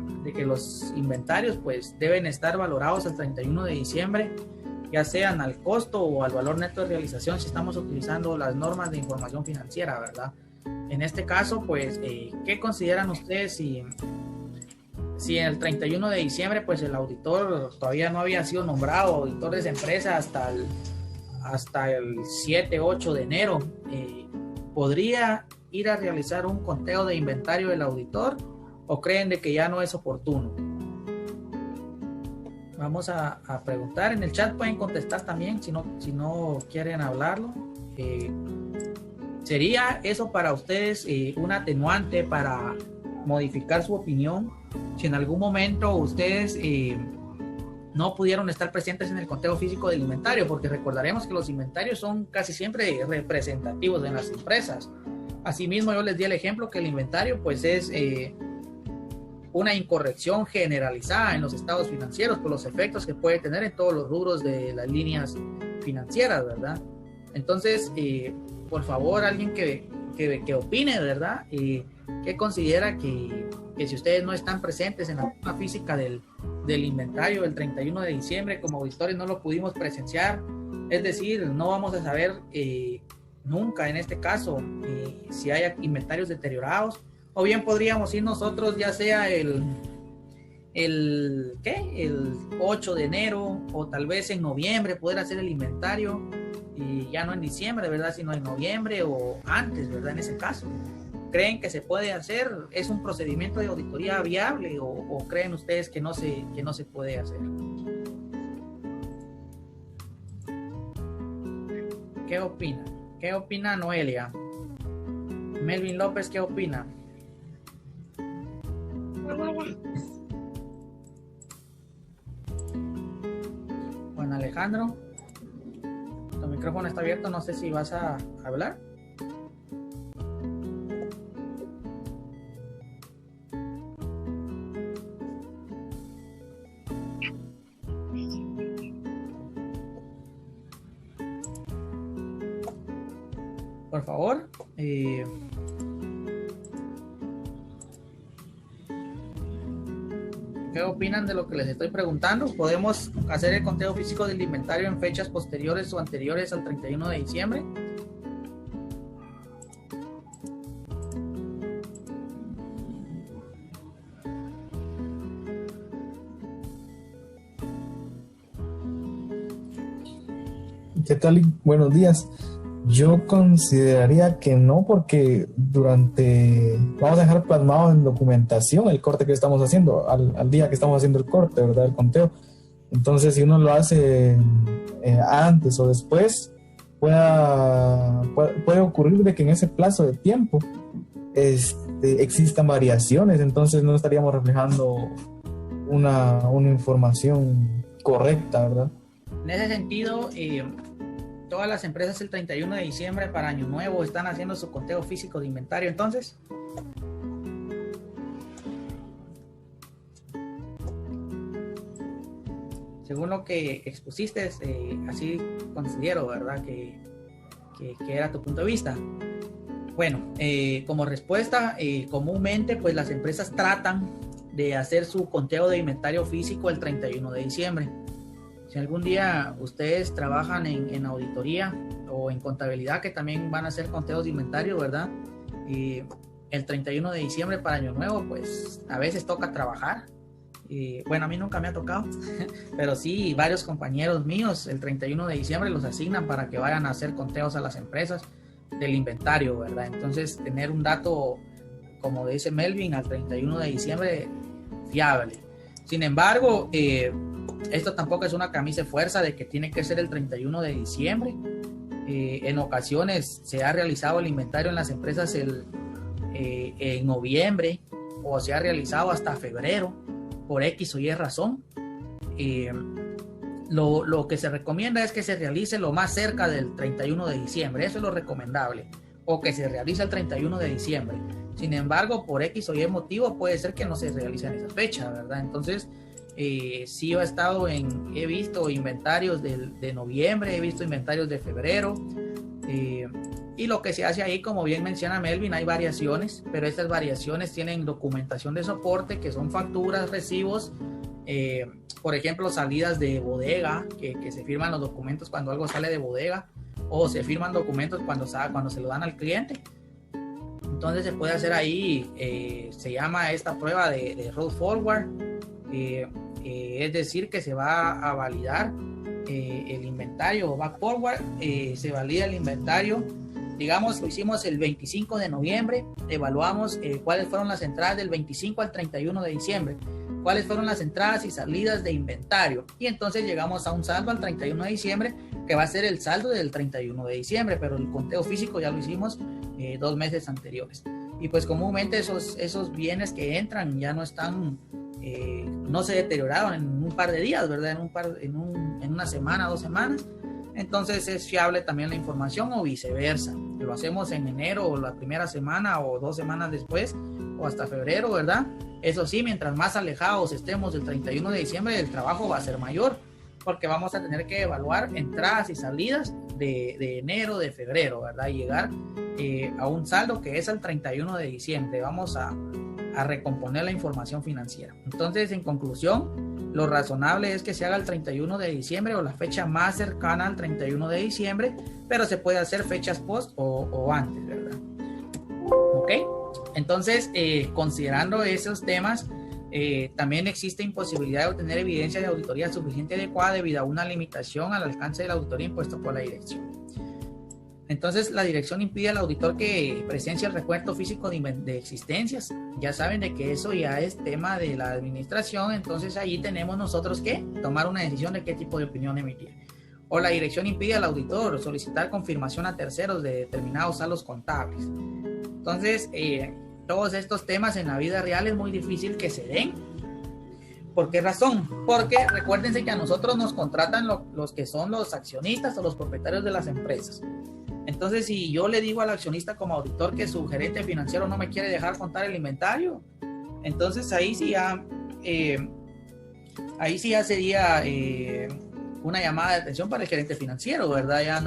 los inventarios pues deben estar valorados al 31 de diciembre ya sean al costo o al valor neto de realización si estamos utilizando las normas de información financiera, ¿verdad? En este caso, pues, ¿qué consideran ustedes si el 31 de diciembre, pues el auditor todavía no había sido nombrado auditor de esa empresa hasta el 7, 8 de enero? ¿Podría ir a realizar un conteo de inventario del auditor o creen de que ya no es oportuno? Vamos a preguntar. En el chat pueden contestar también si no quieren hablarlo. ¿Sería eso para ustedes un atenuante para modificar su opinión si en algún momento ustedes no pudieron estar presentes en el conteo físico del inventario? Porque recordaremos que los inventarios son casi siempre representativos en las empresas. Asimismo, yo les di el ejemplo que el inventario pues es una incorrección generalizada en los estados financieros por los efectos que puede tener en todos los rubros de las líneas financieras, ¿verdad? Entonces, por favor, alguien que opine, ¿verdad? ¿Qué considera que si ustedes no están presentes en la forma física del inventario del 31 de diciembre, como auditores no lo pudimos presenciar? Es decir, no vamos a saber nunca en este caso si hay inventarios deteriorados, o bien podríamos ir nosotros ya sea el 8 de enero o tal vez en noviembre poder hacer el inventario, y ya no en diciembre, ¿verdad?, sino en noviembre o antes, ¿verdad? En ese caso, ¿creen que se puede hacer? ¿Es un procedimiento de auditoría viable o creen ustedes que no se puede hacer? ¿Qué opina? ¿Qué opina Noelia? Melvin López, ¿qué opina? Juan Alejandro, tu micrófono está abierto, no sé si vas a hablar. Por favor. ¿Qué opinan de lo que les estoy preguntando? ¿Podemos hacer el conteo físico del inventario en fechas posteriores o anteriores al 31 de diciembre? ¿Qué tal? Buenos días. Yo consideraría que no, porque vamos a dejar plasmado en documentación el corte que estamos haciendo, al día que estamos haciendo el corte, ¿verdad? El conteo. Entonces, si uno lo hace antes o después, puede ocurrir de que en ese plazo de tiempo existan variaciones, entonces no estaríamos reflejando una información correcta, ¿verdad? En ese sentido, todas las empresas el 31 de diciembre para Año Nuevo están haciendo su conteo físico de inventario, entonces. Según lo que expusiste, así considero, ¿verdad? Que era tu punto de vista. Bueno, como respuesta, comúnmente pues las empresas tratan de hacer su conteo de inventario físico el 31 de diciembre. Si algún día ustedes trabajan en auditoría o en contabilidad, que también van a hacer conteos de inventario, ¿verdad? Y el 31 de diciembre para Año Nuevo, pues a veces toca trabajar. Y, bueno, a mí nunca me ha tocado, pero sí, varios compañeros míos el 31 de diciembre los asignan para que vayan a hacer conteos a las empresas del inventario, ¿verdad? Entonces, tener un dato, como dice Melvin, al 31 de diciembre fiable. Sin embargo, esto tampoco es una camisa de fuerza de que tiene que ser el 31 de diciembre. En ocasiones se ha realizado el inventario en las empresas en noviembre, o se ha realizado hasta febrero por X o Y razón. Lo que se recomienda es que se realice lo más cerca del 31 de diciembre, eso es lo recomendable, o que se realice el 31 de diciembre. Sin embargo, por X o Y motivo puede ser que no se realice en esa fecha, ¿verdad? Entonces, sí, yo he visto inventarios de noviembre, he visto inventarios de febrero, y lo que se hace ahí, como bien menciona Melvin, hay variaciones, pero estas variaciones tienen documentación de soporte, que son facturas, recibos Por ejemplo, salidas de bodega, que se firman los documentos cuando algo sale de bodega, o se firman documentos cuando se lo dan al cliente. Entonces se puede hacer ahí, se llama esta prueba de roll forward, es decir, que se va a validar el inventario, o back forward, se valida el inventario. Digamos, lo hicimos el 25 de noviembre, evaluamos cuáles fueron las entradas del 25 al 31 de diciembre, cuáles fueron las entradas y salidas de inventario, y entonces llegamos a un saldo al 31 de diciembre, que va a ser el saldo del 31 de diciembre, pero el conteo físico ya lo hicimos 2 meses anteriores. Y pues comúnmente esos bienes que entran ya no están, no se deterioraron en un par de días, ¿verdad? En una semana, 2 semanas. Entonces es fiable también la información, o viceversa. Lo hacemos en enero, o la primera semana, o 2 semanas después, o hasta febrero, ¿verdad? Eso sí, mientras más alejados estemos del 31 de diciembre, el trabajo va a ser mayor, porque vamos a tener que evaluar entradas y salidas de enero, de febrero, ¿verdad? Y llegar a un saldo que es el 31 de diciembre. Vamos a recomponer la información financiera. Entonces, en conclusión, lo razonable es que se haga el 31 de diciembre o la fecha más cercana al 31 de diciembre, pero se puede hacer fechas post o antes, ¿verdad? ¿Ok? Entonces, considerando esos temas, también existe imposibilidad de obtener evidencia de auditoría suficiente y adecuada debido a una limitación al alcance de la auditoría impuesto por la dirección. Entonces, la dirección impide al auditor que presencie el recuento físico de existencias. Ya saben de que eso ya es tema de la administración, entonces ahí tenemos nosotros que tomar una decisión de qué tipo de opinión emitir. O la dirección impide al auditor solicitar confirmación a terceros de determinados saldos contables. Entonces, todos estos temas en la vida real es muy difícil que se den. ¿Por qué razón? Porque recuérdense que a nosotros nos contratan los que son los accionistas o los propietarios de las empresas. Entonces, si yo le digo al accionista como auditor que su gerente financiero no me quiere dejar contar el inventario, entonces ahí sí ya sería una llamada de atención para el gerente financiero, ¿verdad? Ya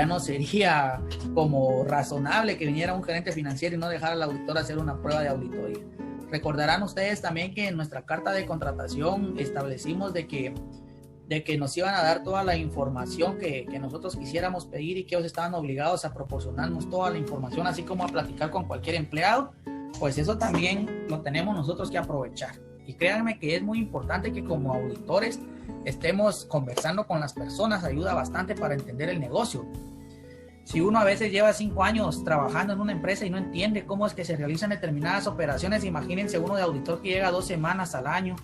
no sería como razonable que viniera un gerente financiero y no dejara al auditor hacer una prueba de auditoría. Recordarán ustedes también que en nuestra carta de contratación establecimos de que nos iban a dar toda la información que nosotros quisiéramos pedir, y que ellos estaban obligados a proporcionarnos toda la información, así como a platicar con cualquier empleado. Pues eso también lo tenemos nosotros que aprovechar. Y créanme que es muy importante que como auditores estemos conversando con las personas, ayuda bastante para entender el negocio. Si uno a veces lleva 5 años trabajando en una empresa y no entiende cómo es que se realizan determinadas operaciones, imagínense uno de auditor que llega 2 semanas al año,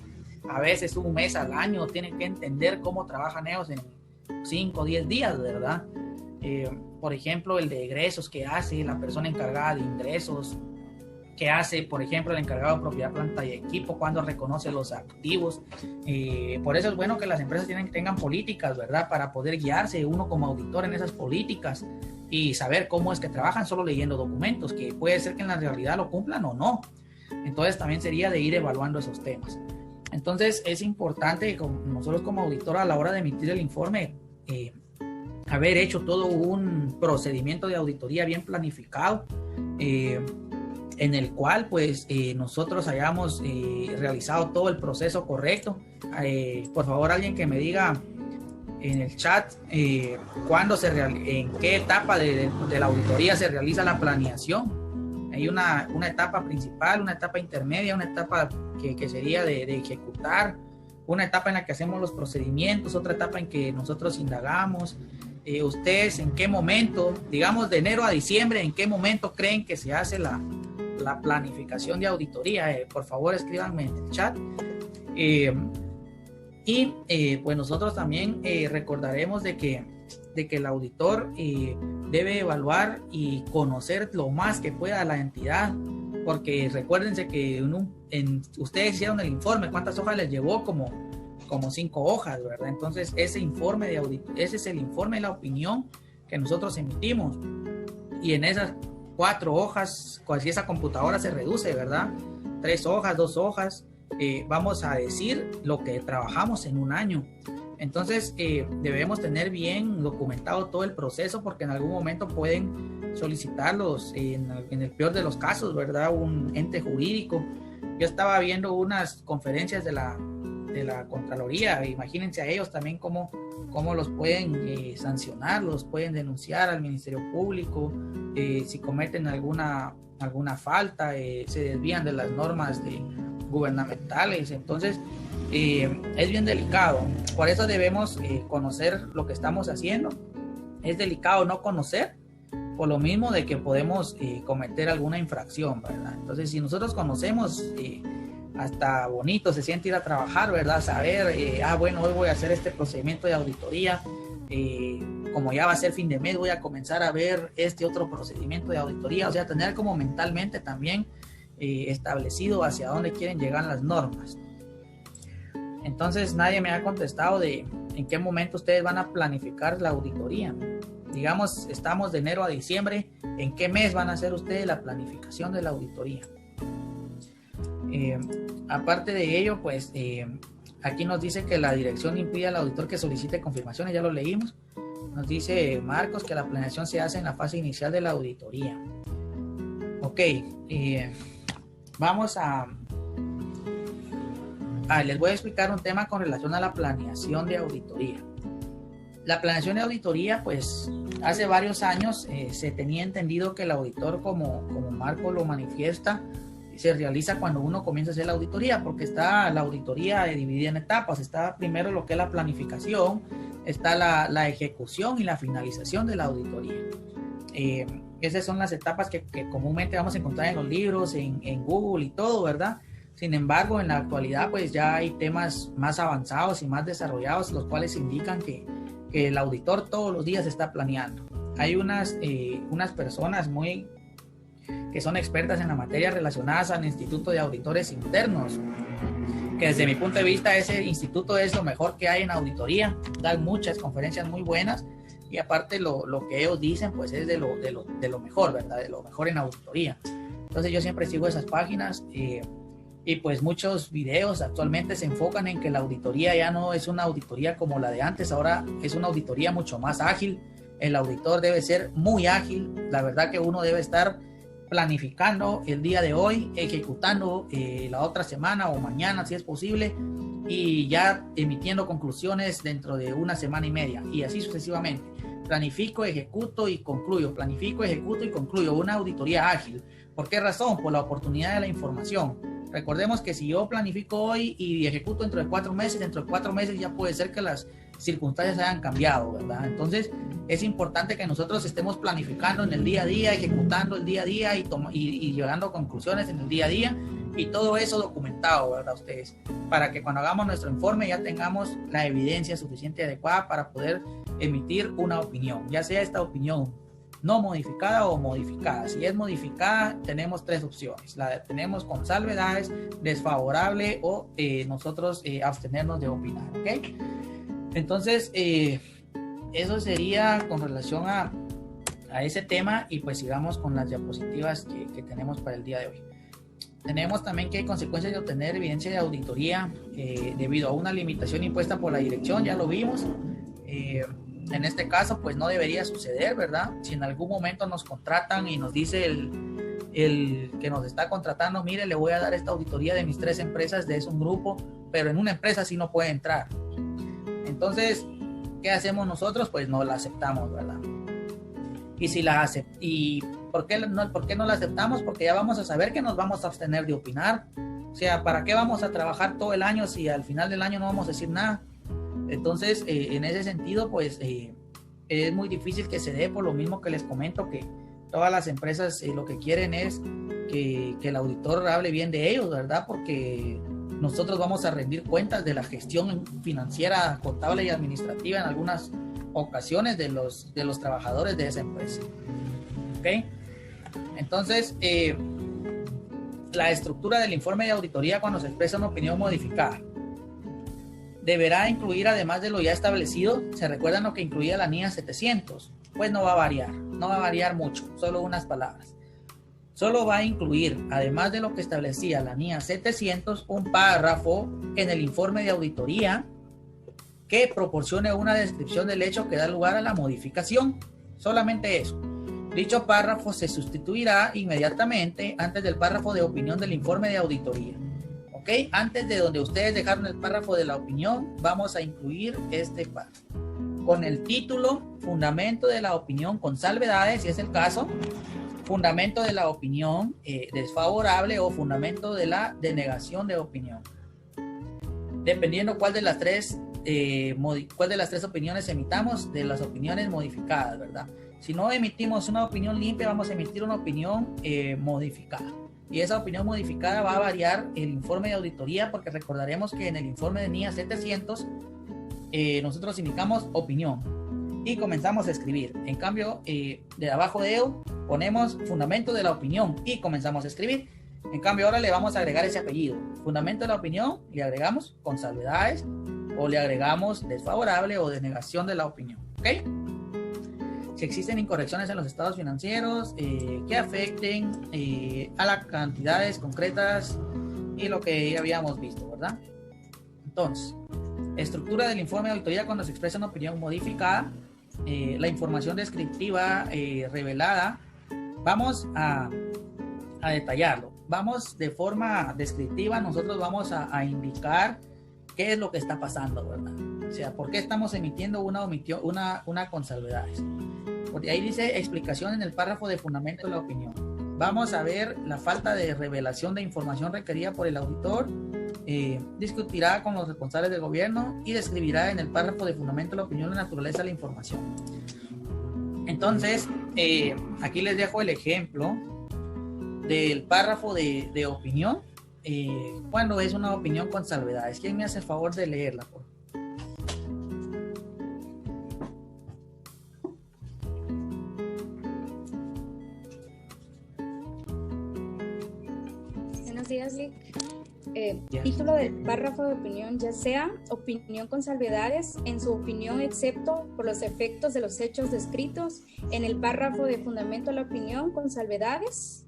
a veces 1 mes al año, tienen que entender cómo trabajan ellos en 5 o 10 días, ¿verdad? Por ejemplo, el de egresos, que hace la persona encargada de ingresos, que hace, por ejemplo, el encargado de propiedad, planta y equipo, cuando reconoce los activos. Por eso es bueno que las empresas tengan políticas, ¿verdad? Para poder guiarse uno como auditor en esas políticas y saber cómo es que trabajan solo leyendo documentos, que puede ser que en la realidad lo cumplan o no. Entonces también sería de ir evaluando esos temas. Entonces es importante nosotros como auditor, a la hora de emitir el informe, haber hecho todo un procedimiento de auditoría bien planificado, en el cual pues nosotros hayamos realizado todo el proceso correcto. Por favor, alguien que me diga en el chat en qué etapa de la auditoría se realiza la planeación. Hay una etapa principal, una etapa intermedia, una etapa que sería de ejecutar, una etapa en la que hacemos los procedimientos, otra etapa en que nosotros indagamos. Ustedes en qué momento, digamos de enero a diciembre, en qué momento creen que se hace la planificación de auditoría. Por favor, escríbanme en el chat. Pues nosotros también recordaremos de que el auditor debe evaluar y conocer lo más que pueda a la entidad, porque recuérdense que ustedes hicieron el informe, ¿cuántas hojas les llevó? Como 5 hojas, ¿verdad? Entonces ese es el informe, la opinión que nosotros emitimos, y en esas 4 hojas, si esa computadora se reduce, ¿verdad? 3 hojas, 2 hojas, vamos a decir lo que trabajamos en un año. Entonces debemos tener bien documentado todo el proceso, porque en algún momento pueden solicitarlos, en el peor de los casos, ¿verdad? Un ente jurídico yo estaba viendo unas conferencias de la Contraloría. Imagínense a ellos también cómo los pueden sancionar, los pueden denunciar al Ministerio Público si cometen alguna falta, se desvían de las normas gubernamentales. Entonces es bien delicado. Por eso debemos conocer lo que estamos haciendo. Es delicado no conocer, por lo mismo de que podemos cometer alguna infracción, ¿verdad? Entonces, si nosotros conocemos, hasta bonito se siente ir a trabajar, ¿verdad? Saber, bueno, hoy voy a hacer este procedimiento de auditoría, como ya va a ser fin de mes, voy a comenzar a ver este otro procedimiento de auditoría, o sea, tener como mentalmente también establecido hacia dónde quieren llegar las normas. Entonces, nadie me ha contestado de en qué momento ustedes van a planificar la auditoría. Digamos, estamos de enero a diciembre, ¿en qué mes van a hacer ustedes la planificación de la auditoría? Aparte de ello, pues aquí nos dice que la dirección impide al auditor que solicite confirmaciones, ya lo leímos. Nos dice Marcos que la planeación se hace en la fase inicial de la auditoría. Ok, vamos les voy a explicar un tema con relación a la planeación de auditoría. La planeación de auditoría, pues hace varios años se tenía entendido que el auditor, como Marco lo manifiesta, se realiza cuando uno comienza a hacer la auditoría, porque está la auditoría dividida en etapas. Está primero lo que es la planificación, está la ejecución y la finalización de la auditoría. Esas son las etapas que comúnmente vamos a encontrar en los libros, en Google y todo, ¿verdad? Sin embargo, en la actualidad, pues ya hay temas más avanzados y más desarrollados, los cuales indican que el auditor todos los días está planeando. Hay unas personas que son expertas en la materia relacionadas al Instituto de Auditores Internos, que desde mi punto de vista ese instituto es lo mejor que hay en auditoría. Dan muchas conferencias muy buenas y aparte lo que ellos dicen pues es de lo mejor, ¿verdad? De lo mejor en auditoría. Entonces yo siempre sigo esas páginas y pues muchos videos actualmente se enfocan en que la auditoría ya no es una auditoría como la de antes, ahora es una auditoría mucho más ágil. El auditor debe ser muy ágil, la verdad que uno debe estar planificando el día de hoy, ejecutando la otra semana o mañana si es posible y ya emitiendo conclusiones dentro de una semana y media y así sucesivamente. Planifico, ejecuto y concluyo, planifico, ejecuto y concluyo, una auditoría ágil. ¿Por qué razón? Por la oportunidad de la información. Recordemos que si yo planifico hoy y ejecuto dentro de 4 meses ya puede ser que las circunstancias hayan cambiado, ¿verdad? Entonces es importante que nosotros estemos planificando en el día a día, ejecutando el día a día y llegando a conclusiones en el día a día y todo eso documentado, ¿verdad? Ustedes, para que cuando hagamos nuestro informe ya tengamos la evidencia suficiente y adecuada para poder emitir una opinión, ya sea esta opinión no modificada o modificada. Si es modificada, tenemos 3 opciones. La tenemos con salvedades, desfavorable o nosotros abstenernos de opinar, ¿ok? Entonces, eso sería con relación a ese tema y pues sigamos con las diapositivas que tenemos para el día de hoy. Tenemos también que hay consecuencias de obtener evidencia de auditoría debido a una limitación impuesta por la dirección, ya lo vimos. En este caso, pues no debería suceder, ¿verdad? Si en algún momento nos contratan y nos dice el que nos está contratando, mire, le voy a dar esta auditoría de mis 3 empresas, es un grupo, pero en una empresa sí no puede entrar. Entonces, ¿qué hacemos nosotros? Pues no la aceptamos, ¿verdad? ¿Y por qué no la aceptamos? Porque ya vamos a saber que nos vamos a abstener de opinar. O sea, ¿para qué vamos a trabajar todo el año si al final del año no vamos a decir nada? Entonces, en ese sentido, pues es muy difícil que se dé, por lo mismo que les comento que todas las empresas lo que quieren es que el auditor hable bien de ellos, ¿verdad? Porque nosotros vamos a rendir cuentas de la gestión financiera, contable y administrativa en algunas ocasiones de los trabajadores de esa empresa. ¿Ok? Entonces, la estructura del informe de auditoría cuando se expresa una opinión modificada deberá incluir, además de lo ya establecido, ¿se recuerdan lo que incluía la NIA 700? Pues no va a variar mucho, solo unas palabras. Solo va a incluir, además de lo que establecía la NIA 700, un párrafo en el informe de auditoría que proporcione una descripción del hecho que da lugar a la modificación. Solamente eso. Dicho párrafo se sustituirá inmediatamente antes del párrafo de opinión del informe de auditoría. ¿Ok? Antes de donde ustedes dejaron el párrafo de la opinión, vamos a incluir este párrafo. Con el título, fundamento de la opinión con salvedades, si es el caso, fundamento de la opinión desfavorable o fundamento de la denegación de opinión. Dependiendo cuál de las tres opiniones emitamos, de las opiniones modificadas, ¿verdad? Si no emitimos una opinión limpia, vamos a emitir una opinión modificada. Y esa opinión modificada va a variar el informe de auditoría, porque recordaremos que en el informe de NIA 700 nosotros indicamos opinión y comenzamos a escribir. En cambio, de abajo de ello ponemos fundamento de la opinión y comenzamos a escribir. En cambio, ahora le vamos a agregar ese apellido. Fundamento de la opinión, le agregamos con salvedades o le agregamos desfavorable o denegación de la opinión. ¿Ok? Si existen incorrecciones en los estados financieros que afecten a las cantidades concretas y lo que ya habíamos visto, ¿verdad? Entonces, estructura del informe de auditoría cuando se expresa una opinión modificada, la información descriptiva revelada. Vamos a detallarlo. Vamos de forma descriptiva, nosotros vamos a indicar qué es lo que está pasando, ¿verdad? O sea, por qué estamos emitiendo una con salvedades. Porque ahí dice explicación en el párrafo de fundamento de la opinión. Vamos a ver la falta de revelación de información requerida por el auditor. Discutirá con los responsables del gobierno y describirá en el párrafo de fundamento de la opinión la naturaleza de la información. Entonces, aquí les dejo el ejemplo del párrafo de opinión cuando es una opinión con salvedades. ¿Quién me hace el favor de leerla, por favor? Buenos días, Lick. Título del párrafo de opinión, ya sea opinión con salvedades, en su opinión, excepto por los efectos de los hechos descritos en el párrafo de fundamento de la opinión con salvedades.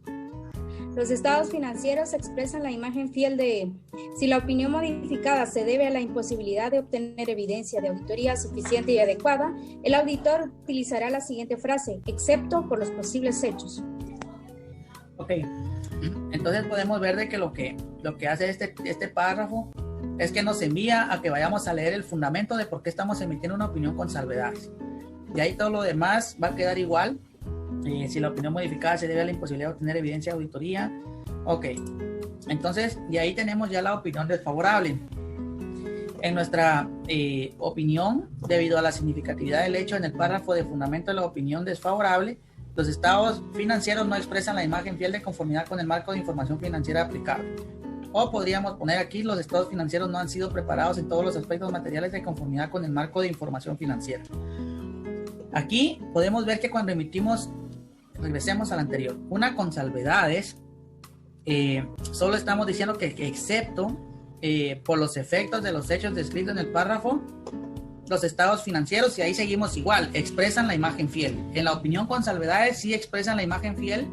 Los estados financieros expresan la imagen fiel de, si la opinión modificada se debe a la imposibilidad de obtener evidencia de auditoría suficiente y adecuada, el auditor utilizará la siguiente frase, excepto por los posibles hechos. Ok, entonces podemos ver de que lo que hace este párrafo es que nos envía a que vayamos a leer el fundamento de por qué estamos emitiendo una opinión con salvedades. Y ahí todo lo demás va a quedar igual. Si la opinión modificada se debe a la imposibilidad de obtener evidencia de auditoría. Ok, entonces de ahí tenemos ya la opinión desfavorable. En nuestra opinión, debido a la significatividad del hecho en el párrafo de fundamento de la opinión desfavorable, los estados financieros no expresan la imagen fiel de conformidad con el marco de información financiera aplicable. O podríamos poner aquí, los estados financieros no han sido preparados en todos los aspectos materiales de conformidad con el marco de información financiera. Aquí podemos ver que cuando emitimos, regresemos al anterior, una con salvedades, solo estamos diciendo que excepto por los efectos de los hechos descritos en el párrafo, los estados financieros, y ahí seguimos igual, expresan la imagen fiel. En la opinión con salvedades sí expresan la imagen fiel,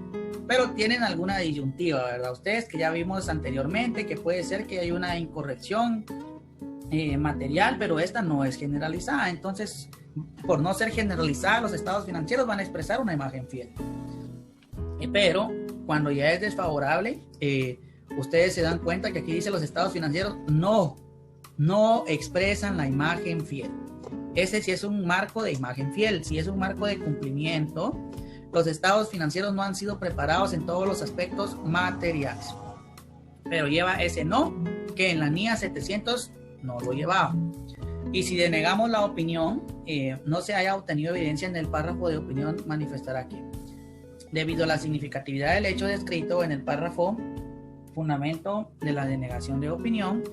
pero tienen alguna disyuntiva, ¿verdad? Ustedes que ya vimos anteriormente que puede ser que hay una incorrección material, pero esta no es generalizada. Entonces, por no ser generalizada, los estados financieros van a expresar una imagen fiel. Pero cuando ya es desfavorable, ustedes se dan cuenta que aquí dice los estados financieros no expresan la imagen fiel. Ese sí es un marco de imagen fiel, sí es un marco de cumplimiento. Los estados financieros no han sido preparados en todos los aspectos materiales. Pero lleva ese no, que en la NIA 700 no lo llevaba. Y si denegamos la opinión, no se haya obtenido evidencia en el párrafo de opinión, manifestará aquí. Debido a la significatividad del hecho descrito en el párrafo fundamento de la denegación de opinión,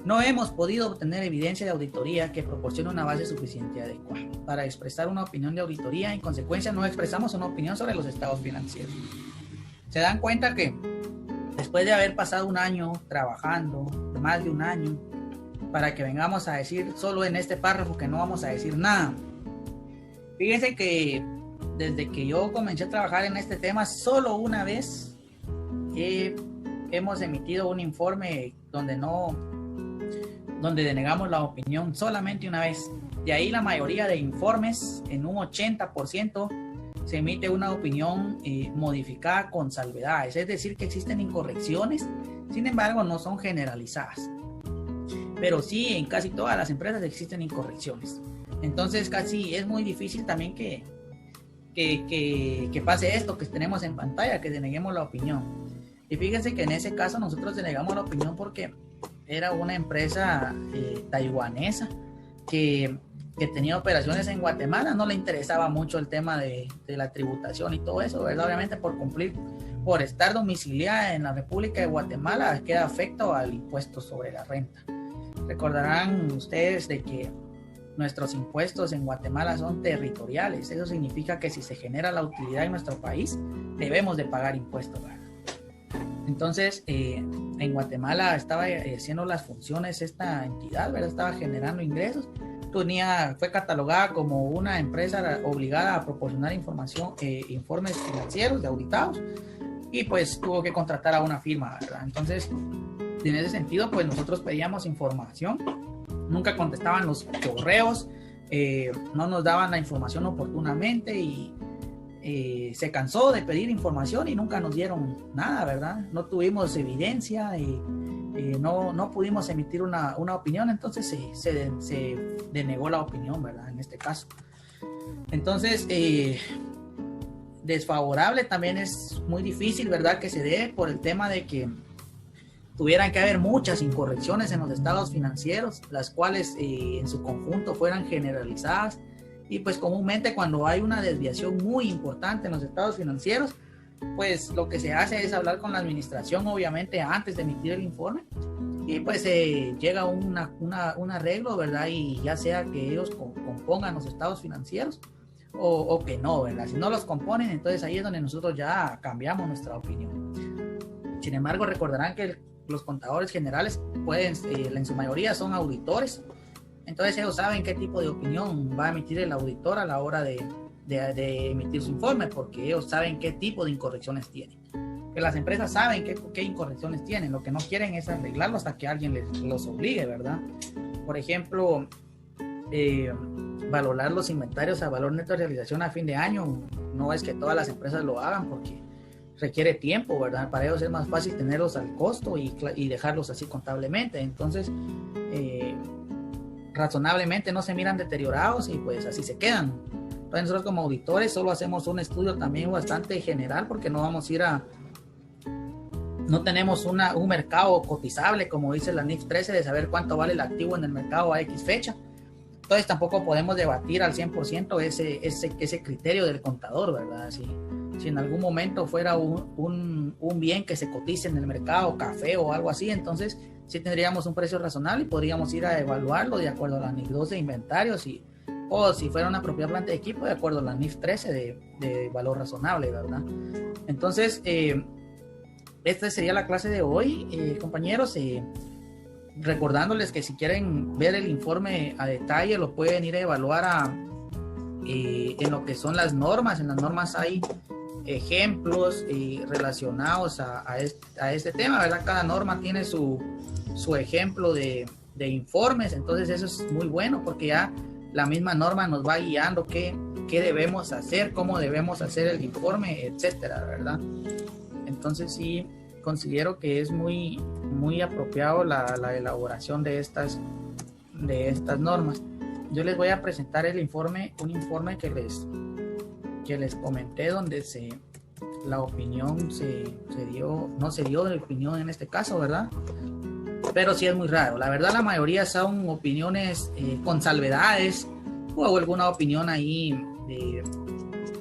no hemos podido obtener evidencia de auditoría que proporcione una base suficiente y adecuada para expresar una opinión de auditoría. En consecuencia, no expresamos una opinión sobre los estados financieros. Se dan cuenta que después de haber pasado un año trabajando, más de un año, para que vengamos a decir solo en este párrafo que no vamos a decir nada. Fíjense que desde que yo comencé a trabajar en este tema, solo una vez hemos emitido un informe donde denegamos la opinión, solamente una vez. De ahí la mayoría de informes, en un 80%, se emite una opinión modificada con salvedades, es decir, que existen incorrecciones, sin embargo no son generalizadas, pero sí en casi todas las empresas existen incorrecciones. Entonces casi es muy difícil también que pase esto que tenemos en pantalla, que deneguemos la opinión. Y fíjense que en ese caso nosotros denegamos la opinión porque era una empresa taiwanesa que tenía operaciones en Guatemala. No le interesaba mucho el tema de la tributación y todo eso, ¿verdad? Obviamente por estar domiciliada en la República de Guatemala queda afecto al impuesto sobre la renta. Recordarán ustedes de que nuestros impuestos en Guatemala son territoriales. Eso significa que si se genera la utilidad en nuestro país, debemos de pagar impuestos, ¿verdad? Entonces, en Guatemala estaba haciendo las funciones esta entidad, ¿verdad? Estaba generando ingresos. Fue catalogada como una empresa obligada a proporcionar información, informes financieros de auditados, y pues tuvo que contratar a una firma, ¿verdad? Entonces, en ese sentido, pues nosotros pedíamos información, nunca contestaban los correos, no nos daban la información oportunamente y se cansó de pedir información y nunca nos dieron nada, ¿verdad? No tuvimos evidencia y no pudimos emitir una opinión, entonces se denegó la opinión, ¿verdad? En este caso. Entonces, desfavorable también es muy difícil, ¿verdad? Que se dé por el tema de que tuvieran que haber muchas incorrecciones en los estados financieros, las cuales en su conjunto fueran generalizadas. Y pues comúnmente cuando hay una desviación muy importante en los estados financieros, pues lo que se hace es hablar con la administración, obviamente, antes de emitir el informe, y pues llega un arreglo, ¿verdad? Y ya sea que ellos compongan los estados financieros o que no, ¿verdad? Si no los componen, entonces ahí es donde nosotros ya cambiamos nuestra opinión. Sin embargo, recordarán que los contadores generales en su mayoría son auditores, entonces ellos saben qué tipo de opinión va a emitir el auditor a la hora de emitir su informe, porque ellos saben qué tipo de incorrecciones tienen. Que las empresas saben qué incorrecciones tienen, lo que no quieren es arreglarlo hasta que alguien los obligue, ¿verdad? Por ejemplo, valorar los inventarios a valor neto de realización a fin de año, no es que todas las empresas lo hagan porque requiere tiempo, ¿verdad? Para ellos es más fácil tenerlos al costo y dejarlos así contablemente. Entonces, razonablemente no se miran deteriorados y pues así se quedan. Entonces nosotros como auditores solo hacemos un estudio también bastante general, porque no vamos a ir no tenemos un mercado cotizable, como dice la NIF 13, de saber cuánto vale el activo en el mercado a X fecha. Entonces tampoco podemos debatir al 100% ese criterio del contador, ¿verdad? Si en algún momento fuera un bien que se cotice en el mercado, café o algo así, entonces sí tendríamos un precio razonable y podríamos ir a evaluarlo de acuerdo a la NIF 2 de inventarios o si fuera una propiedad planta de equipo de acuerdo a la NIF 13 de valor razonable, ¿verdad? Entonces, esta sería la clase de hoy, compañeros. Recordándoles que si quieren ver el informe a detalle, lo pueden ir a evaluar en lo que son las normas. En las normas hay ejemplos relacionados a este tema, ¿verdad? Cada norma tiene su ejemplo de informes, entonces eso es muy bueno porque ya la misma norma nos va guiando qué debemos hacer, cómo debemos hacer el informe, etcétera, ¿verdad? Entonces sí considero que es muy, muy apropiado la elaboración de estas normas. Yo les voy a presentar un informe que les comenté, donde la opinión no se dio de opinión en este caso, ¿verdad? Pero sí es muy raro. La verdad, la mayoría son opiniones con salvedades o alguna opinión ahí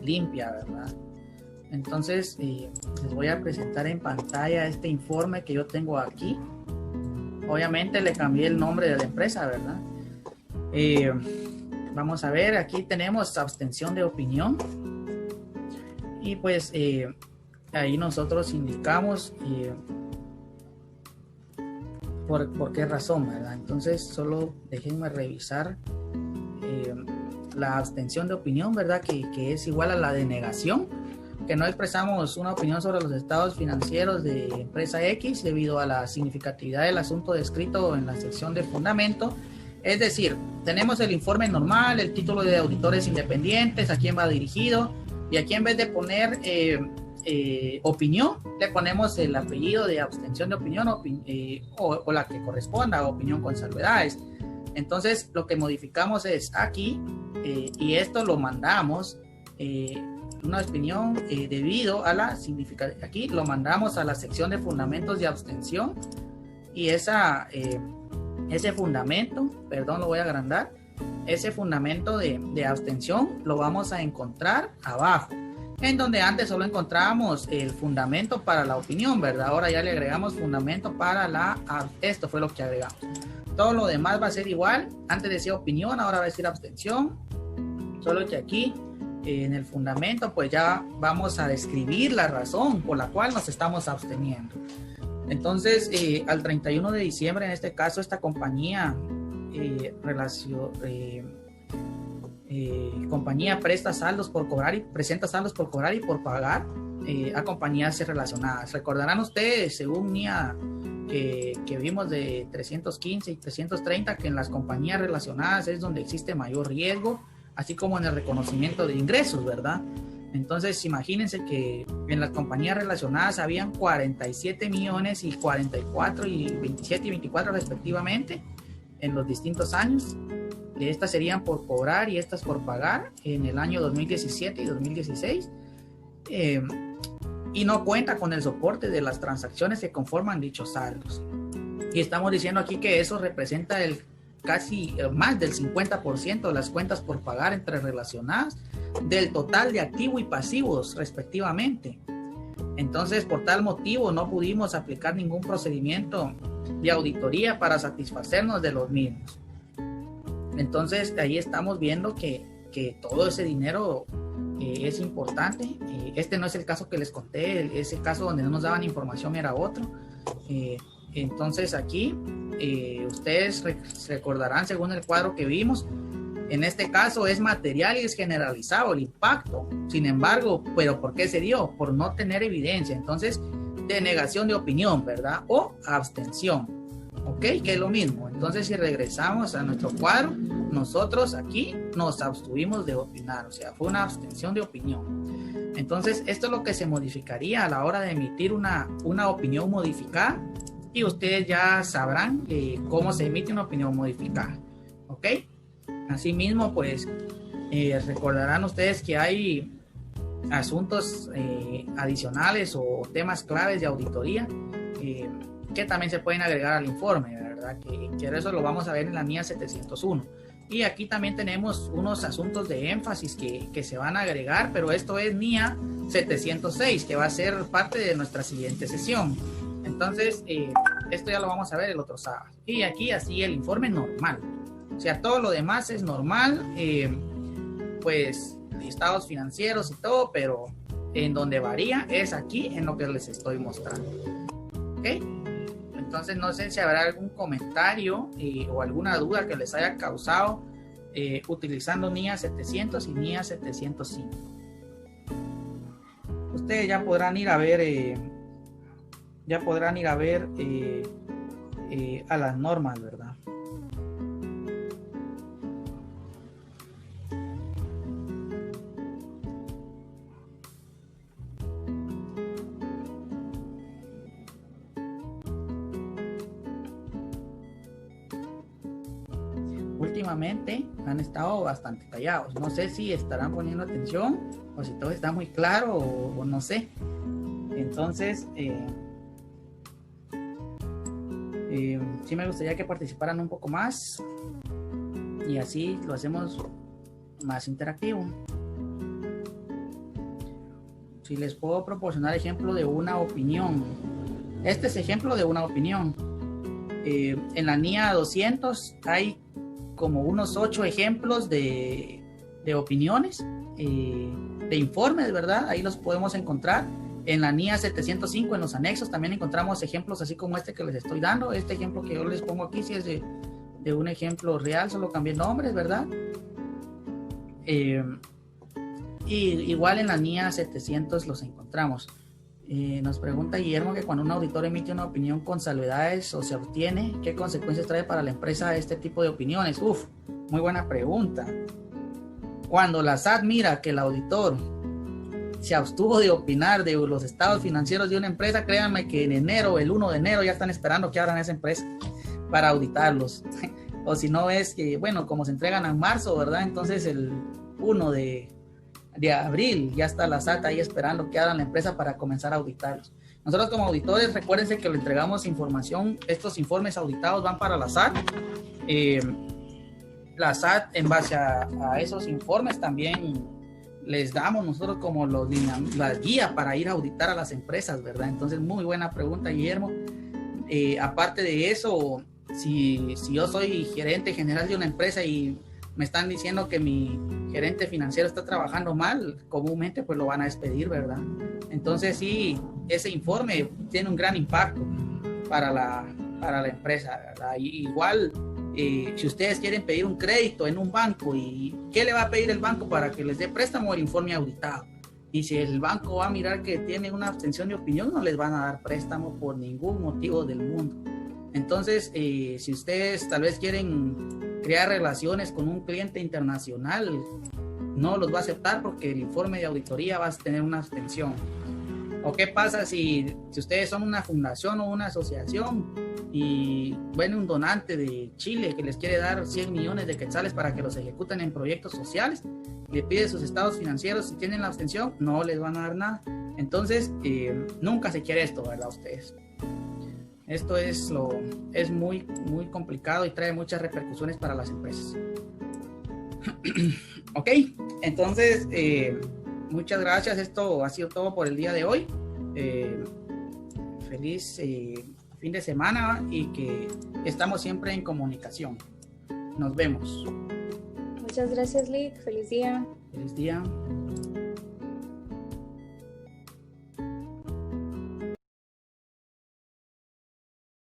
limpia, ¿verdad? Entonces, les voy a presentar en pantalla este informe que yo tengo aquí. Obviamente le cambié el nombre de la empresa, ¿verdad? Vamos a ver, aquí tenemos abstención de opinión. Y pues ahí nosotros indicamos por qué razón, ¿verdad? Entonces solo déjenme revisar la abstención de opinión, ¿verdad? Que es igual a la denegación, que no expresamos una opinión sobre los estados financieros de empresa X debido a la significatividad del asunto descrito en la sección de fundamento. Es decir, tenemos el informe normal, el título de auditores independientes, a quién va dirigido, Y aquí en vez de poner opinión, le ponemos el apellido de abstención de opinión o la que corresponda, opinión con salvedades. Entonces lo que modificamos es aquí, y esto lo mandamos, una opinión debido a la significación, aquí lo mandamos a la sección de fundamentos de abstención, y ese fundamento, perdón, lo voy a agrandar, ese fundamento de abstención lo vamos a encontrar abajo, en donde antes solo encontrábamos el fundamento para la opinión, ¿verdad? Ahora ya le agregamos fundamento para esto fue lo que agregamos. Todo lo demás va a ser igual. Antes decía opinión, ahora va a decir abstención. Solo que aquí, en el fundamento, pues ya vamos a describir la razón por la cual nos estamos absteniendo. Entonces, al 31 de diciembre, en este caso, esta compañía, compañía presenta saldos por cobrar y por pagar a compañías relacionadas. Recordarán ustedes, según NIA, que vimos de 315 y 330, que en las compañías relacionadas es donde existe mayor riesgo, así como en el reconocimiento de ingresos, ¿verdad? Entonces, imagínense que en las compañías relacionadas habían 47 millones y 44 y 27 y 24 respectivamente en los distintos años. Estas serían por cobrar y estas por pagar en el año 2017 y 2016. Y no cuenta con el soporte de las transacciones que conforman dichos saldos. Y estamos diciendo aquí que eso representa casi más del 50% de las cuentas por pagar entre relacionadas del total de activos y pasivos respectivamente. Entonces, por tal motivo no pudimos aplicar ningún procedimiento de auditoría para satisfacernos de los mismos. Entonces, ahí estamos viendo que todo ese dinero es importante. Este no es el caso que les conté, ese caso donde no nos daban información era otro. Entonces aquí ustedes recordarán, según el cuadro que vimos, en este caso es material y es generalizado el impacto. Sin embargo, ¿pero por qué se dio? Por no tener evidencia. Entonces, denegación de opinión, ¿verdad? O abstención, ¿ok? Que es lo mismo. Entonces, si regresamos a nuestro cuadro, nosotros aquí nos abstuvimos de opinar, o sea, fue una abstención de opinión. Entonces, esto es lo que se modificaría a la hora de emitir una opinión modificada, y ustedes ya sabrán cómo se emite una opinión modificada, ¿ok? Asimismo, pues, recordarán ustedes que hay asuntos adicionales o temas claves de auditoría que también se pueden agregar al informe, ¿verdad? Que eso lo vamos a ver en la NIA 701. Y aquí también tenemos unos asuntos de énfasis que se van a agregar, pero esto es NIA 706, que va a ser parte de nuestra siguiente sesión. Entonces, esto ya lo vamos a ver el otro sábado. Y aquí así el informe normal. O sea, todo lo demás es normal, pues listados financieros y todo, pero en donde varía es aquí en lo que les estoy mostrando. ¿Ok? Entonces no sé si habrá algún comentario o alguna duda que les haya causado utilizando NIA 700 y NIA 705. Ustedes ya podrán ir a ver a las normas, ¿verdad? Últimamente han estado bastante callados. No sé si estarán poniendo atención o si todo está muy claro o no sé. Entonces, sí me gustaría que participaran un poco más y así lo hacemos más interactivo. Si les puedo proporcionar ejemplo de una opinión. Este es ejemplo de una opinión. En la NIA 200 hay como unos 8 ejemplos de opiniones, de informes, ¿verdad? Ahí los podemos encontrar. En la NIA 705, en los anexos, también encontramos ejemplos así como este que les estoy dando. Este ejemplo que yo les pongo aquí, si es de un ejemplo real, solo cambié nombres, ¿verdad? Y igual en la NIA 700 los encontramos. Nos pregunta Guillermo que cuando un auditor emite una opinión con salvedades o se obtiene, ¿qué consecuencias trae para la empresa este tipo de opiniones? Muy buena pregunta. Cuando la SAT mira que el auditor se abstuvo de opinar de los estados financieros de una empresa, créanme que en enero, el 1 de enero, ya están esperando que abran esa empresa para auditarlos. O si no es que, bueno, como se entregan en marzo, ¿verdad? Entonces el 1 de abril ya está la SAT ahí esperando que abran la empresa para comenzar a auditarlos. Nosotros como auditores, recuérdense que le entregamos información, estos informes auditados van para la SAT. La SAT, en base a esos informes, también les damos nosotros como la guía para ir a auditar a las empresas, ¿verdad? Entonces, muy buena pregunta, Guillermo. Aparte de eso, si yo soy gerente general de una empresa y me están diciendo que mi gerente financiero está trabajando mal, comúnmente pues lo van a despedir, ¿verdad? Entonces sí, ese informe tiene un gran impacto para la empresa, ¿verdad? Igual, si ustedes quieren pedir un crédito en un banco, ¿y qué le va a pedir el banco para que les dé préstamo? El informe auditado. Y si el banco va a mirar que tiene una abstención de opinión, no les van a dar préstamo por ningún motivo del mundo. Entonces, si ustedes tal vez quieren crear relaciones con un cliente internacional, no los va a aceptar porque el informe de auditoría va a tener una abstención. ¿O qué pasa si ustedes son una fundación o una asociación y viene un donante de Chile que les quiere dar 100 millones de quetzales para que los ejecuten en proyectos sociales? Le pide sus estados financieros, si tienen la abstención, no les van a dar nada. Entonces, nunca se quiere esto, ¿verdad? Ustedes. Esto es muy, muy complicado y trae muchas repercusiones para las empresas. Ok, entonces, muchas gracias. Esto ha sido todo por el día de hoy. Feliz fin de semana y que estamos siempre en comunicación. Nos vemos. Muchas gracias, Lick. Feliz día. Feliz día.